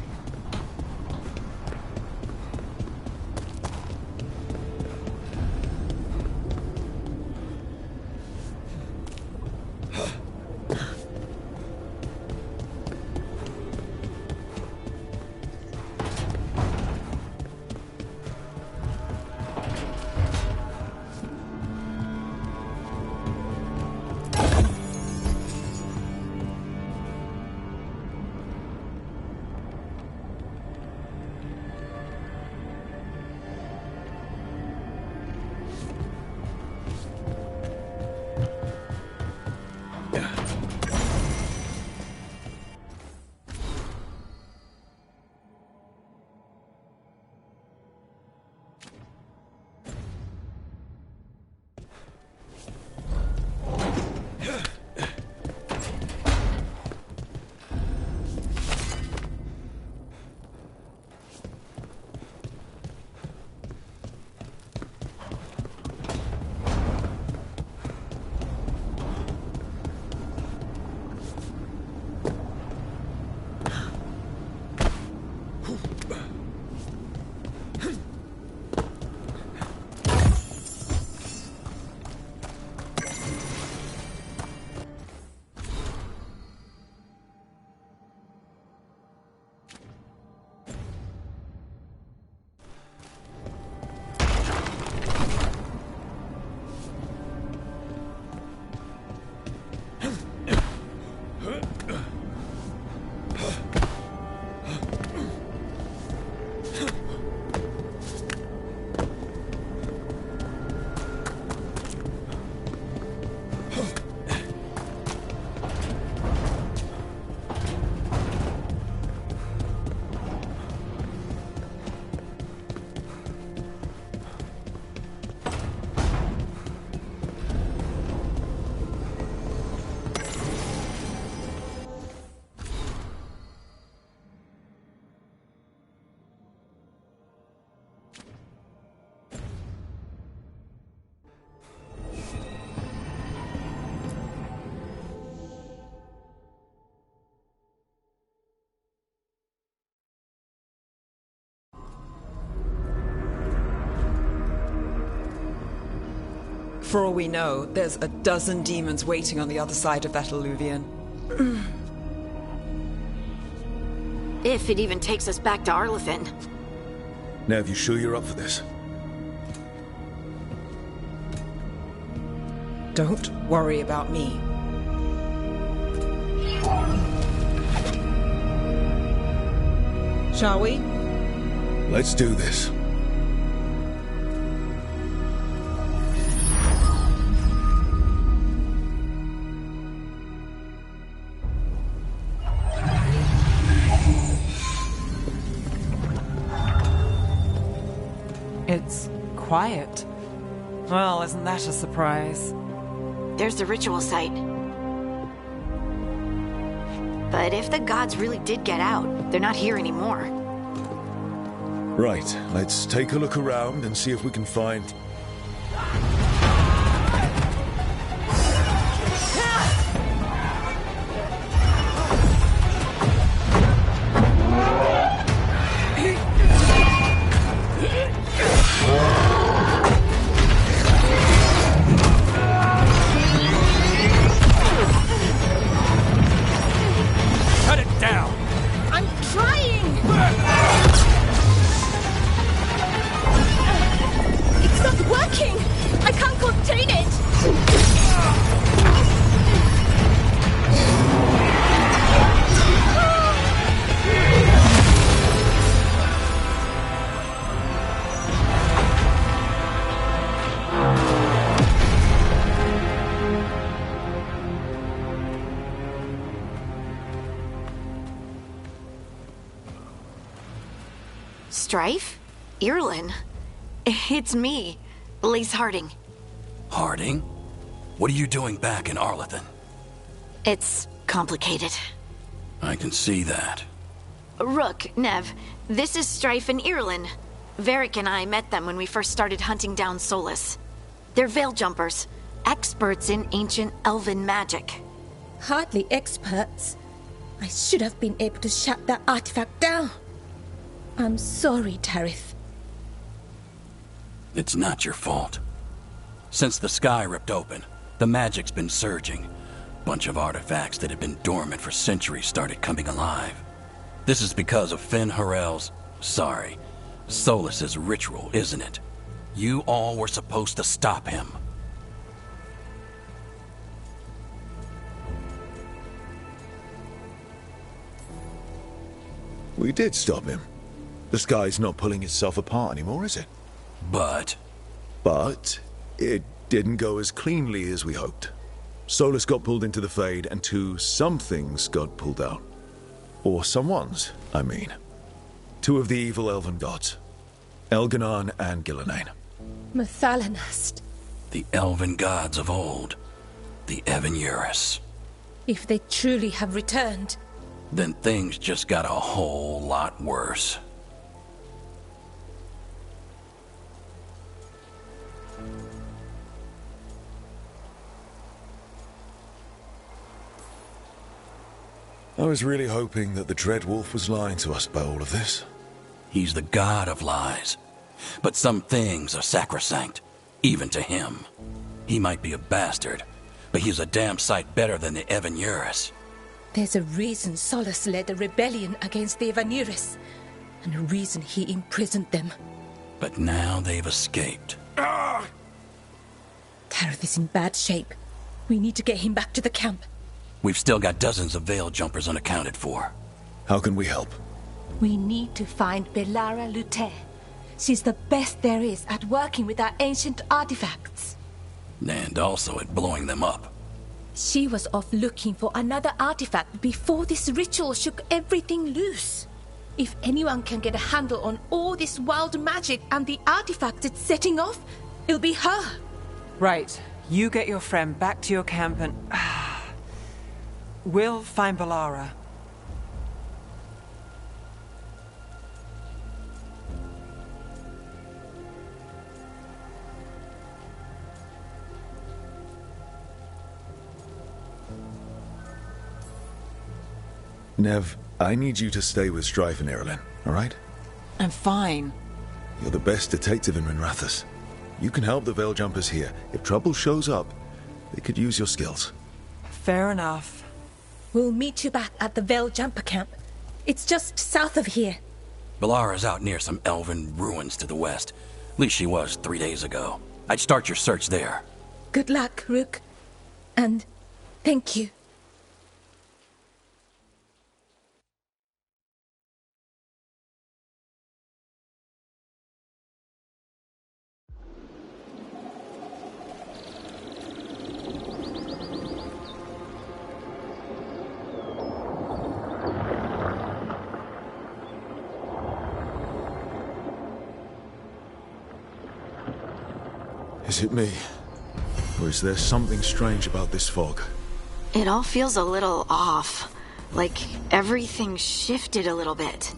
For all we know, there's a dozen demons waiting on the other side of that alluvion. If it even takes us back to Arlethan. Nev, you sure you're up for this? Don't worry about me. Shall we? Let's do this. It's quiet. Well, isn't that a surprise? There's the ritual site. But if the gods really did get out, they're not here anymore. Right, let's take a look around and see if we can find... Strife? Irlin? It's me, Lace Harding. Harding? What are you doing back in Arlethan? It's complicated. I can see that. Rook, Nev, this is Strife and Irlin. Varric and I met them when we first started hunting down Solus. They're veil jumpers, experts in ancient elven magic. hardly experts. I should have been able to shut that artifact down. I'm sorry, Tarith. It's not your fault. Since the sky ripped open, the magic's been surging. Bunch of artifacts that had been dormant for centuries started coming alive. This is because of Finn Harel's... Solus's ritual, isn't it? You all were supposed to stop him. We did stop him. The sky's not pulling itself apart anymore, is it? But it didn't go as cleanly as we hoped. Solus got pulled into the Fade, and some things got pulled out. Or someone's, I mean. Two of the evil elven gods. Elganon and Gillenane. Mathalanast. The elven gods of old. The Evan-Uris. If they truly have returned... Then things just got a whole lot worse. I was really hoping that the Dread Wolf was lying to us about all of this. He's the god of lies. But some things are sacrosanct, even to him. He might be a bastard, but he's a damn sight better than the Evan-Uris. There's a reason Solus led a rebellion against the Evan-Uris, and a reason he imprisoned them. But now they've escaped. Tarith is in bad shape. We need to get him back to the camp. We've still got dozens of Veil Jumpers unaccounted for. How can we help? We need to find Belara Lute. She's the best there is at working with our ancient artifacts. And also at blowing them up. She was off looking for another artifact before this ritual shook everything loose. If anyone can get a handle on all this wild magic and the artifact it's setting off, it'll be her. Right. You get your friend back to your camp and... we'll find Belara. Nev, I need you to stay with Strife and Irilyn, alright? I'm fine. You're the best detective in Minrathous. You can help the Veil Jumpers here. If trouble shows up, they could use your skills. Fair enough. We'll meet you back at the Veil Jumper camp. It's just south of here. Belara's out near some elven ruins to the west. At least she was 3 days ago. I'd start your search there. Good luck, Rook. And thank you. Is it me? Or is there something strange about this fog? It all feels a little off. Like everything shifted a little bit.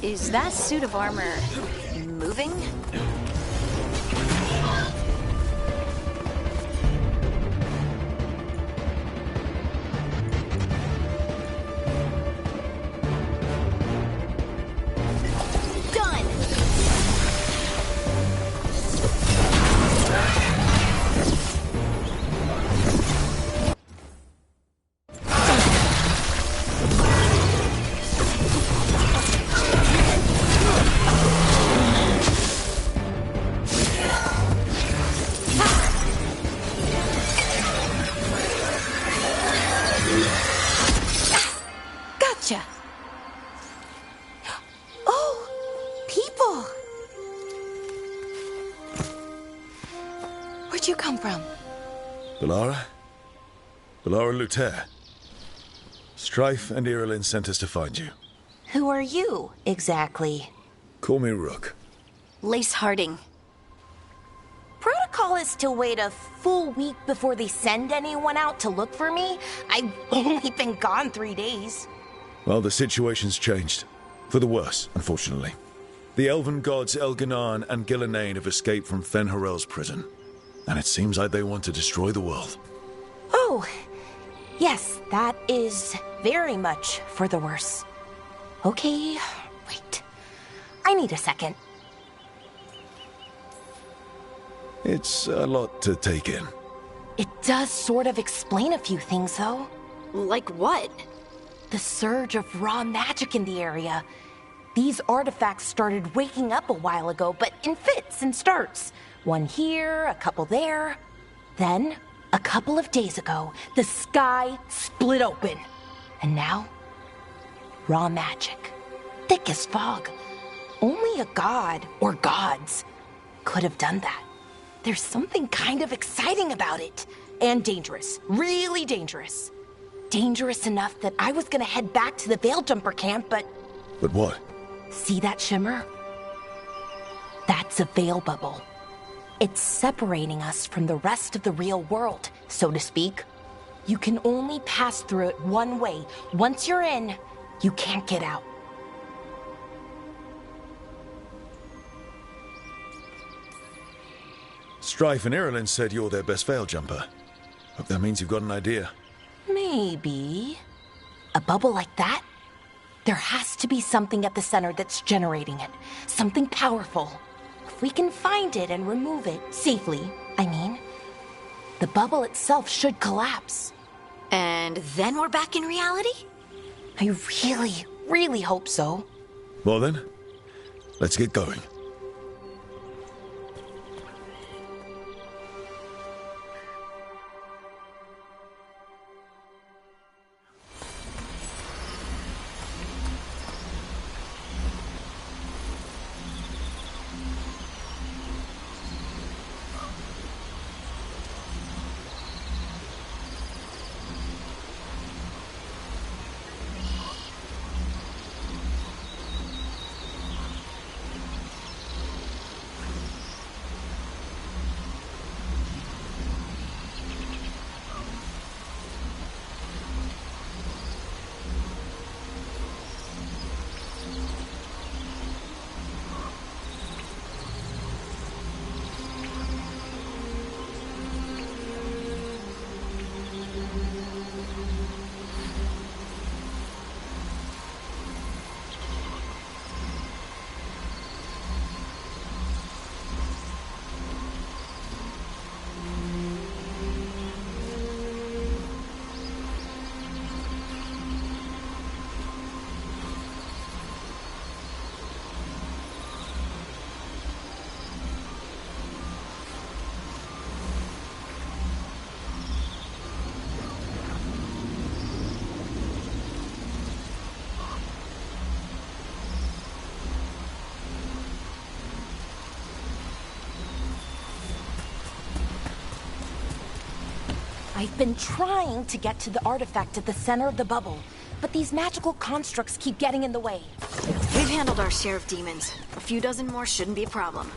Is that suit of armor moving? Where'd you come from? Belara? Belara Lute. Strife and Irulan sent us to find you. Who are you, exactly? Call me Rook. Lace Harding. Protocol is to wait a full week before they send anyone out to look for me. I've only been gone 3 days. Well, the situation's changed. For the worse, unfortunately. The elven gods Elganan and Gillenane have escaped from Fen'Harel's prison. And it seems like they want to destroy the world. Oh, yes, that is very much for the worse. Okay, wait. I need a second. It's a lot to take in. It does sort of explain a few things, though. Like what? The surge of raw magic in the area. These artifacts started waking up a while ago, but in fits and starts. One here, a couple there. Then, a couple of days ago, the sky split open. And now, raw magic. Thick as fog. Only a god, or gods, could have done that. There's something kind of exciting about it. And dangerous. Really dangerous. Dangerous enough that I was gonna head back to the Veil Jumper camp, but... But what? See that shimmer? That's a veil bubble. It's separating us from the rest of the real world, so to speak. You can only pass through it one way. Once you're in, you can't get out. Strife and Irulan said you're their best veil jumper. Hope that means you've got an idea. Maybe. A bubble like that? There has to be something at the center that's generating it. Something powerful. If we can find it and remove it, safely, I mean, the bubble itself should collapse. And then we're back in reality? I really, really hope so. Well then, let's get going. I've been trying to get to the artifact at the center of the bubble, but these magical constructs keep getting in the way. We've handled our share of demons. A few dozen more shouldn't be a problem.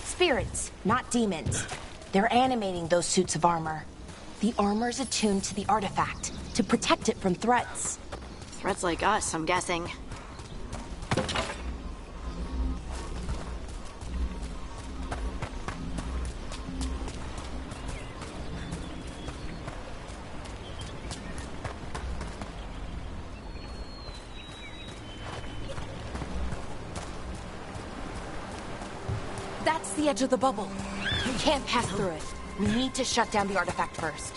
Spirits, not demons. They're animating those suits of armor. The armor's attuned to the artifact, to protect it from threats. Threats like us, I'm guessing. That's the edge of the bubble. You can't pass through it. We need to shut down the artifact first.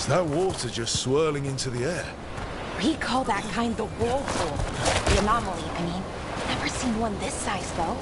that water just swirling into the air? We call that kind the whirlpool. The anomaly, I mean. Never seen one this size, though.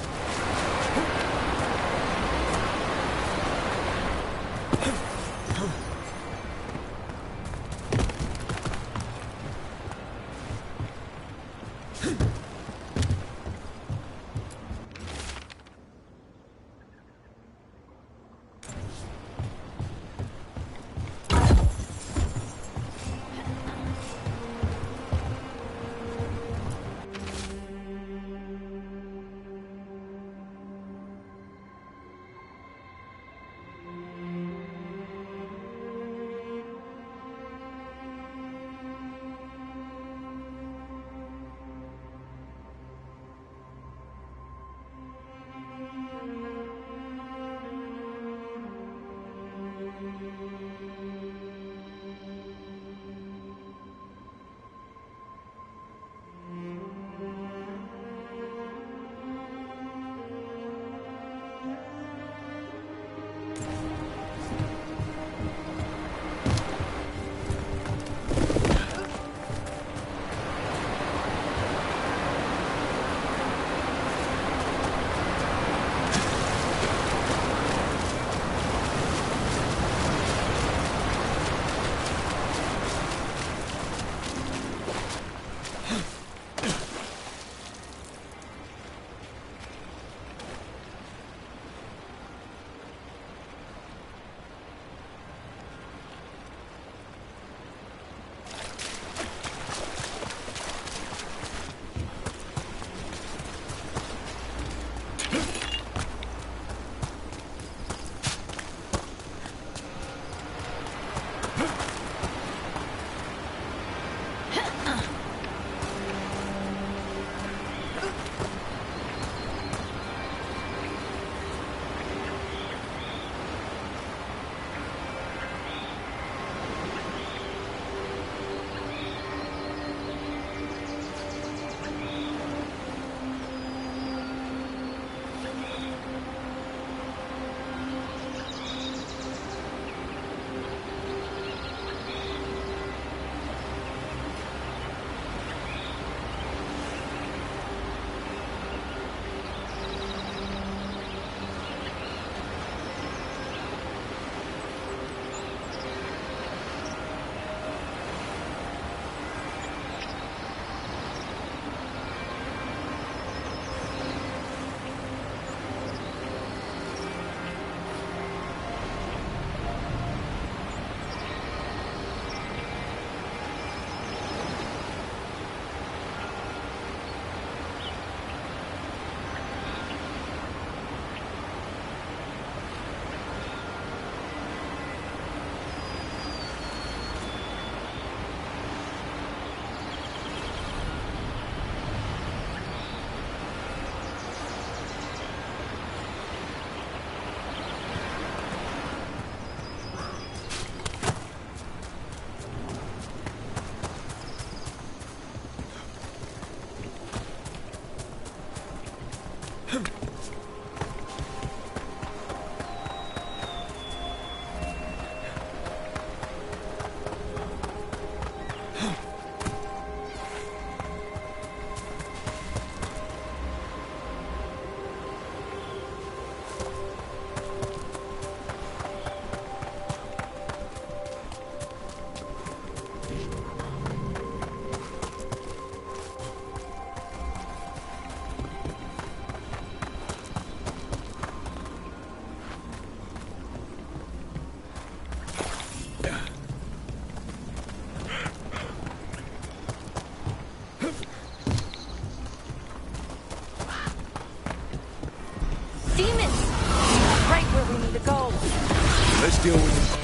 Let's deal with it.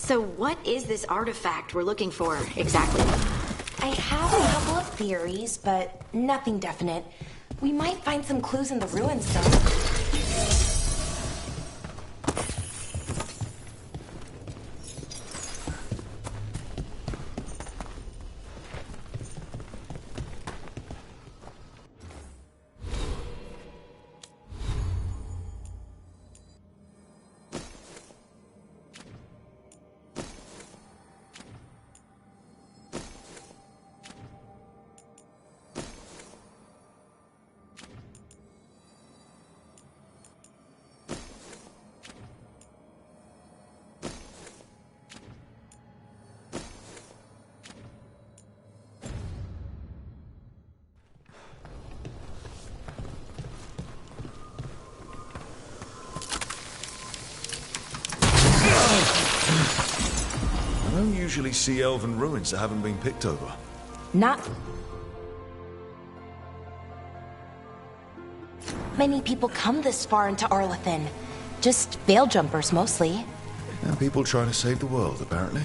So what is this artifact we're looking for, exactly? I have a couple of theories, but nothing definite. We might find some clues in the ruins, though. I don't usually see elven ruins that haven't been picked over. Not many people come this far into Arlathan. Just veil jumpers, mostly. And people trying to save the world, apparently.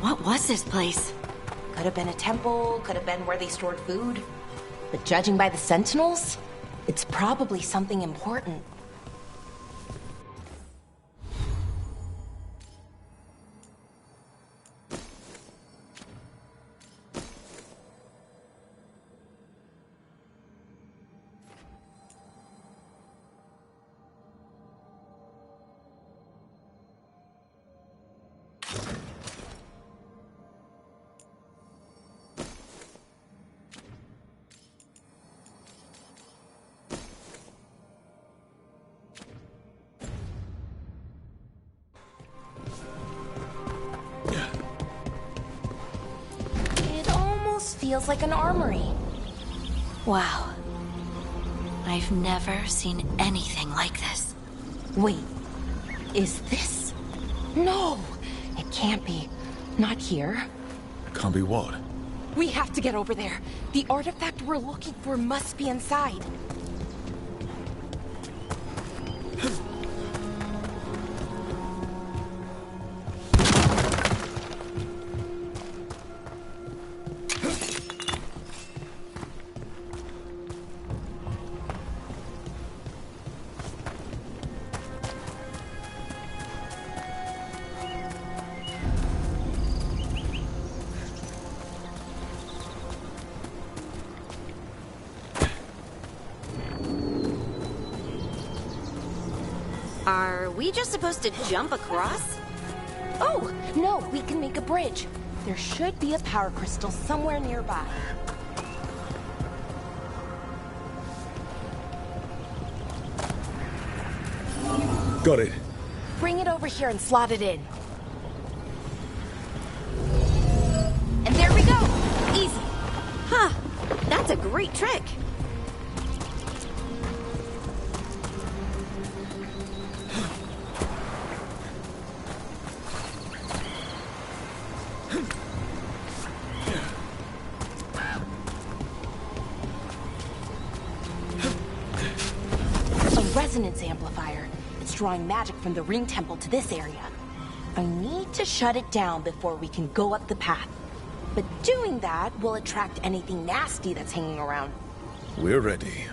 What was this place? Could have been a temple, could have been where they stored food. But judging by the sentinels, it's probably something important. Feels like an armory. Wow. I've never seen anything like this. Wait, is this? No, it can't be. Not here. Can't be what? We have to get over there. The artifact we're looking for must be inside. Are we just supposed to jump across? Oh, no, we can make a bridge. There should be a power crystal somewhere nearby. Got it. Bring it over here and slot it in. And there we go! Easy. Huh. That's a great trick. Resonance amplifier. It's drawing magic from the ring temple to this area. I need to shut it down before we can go up the path. But doing that will attract anything nasty that's hanging around. We're ready.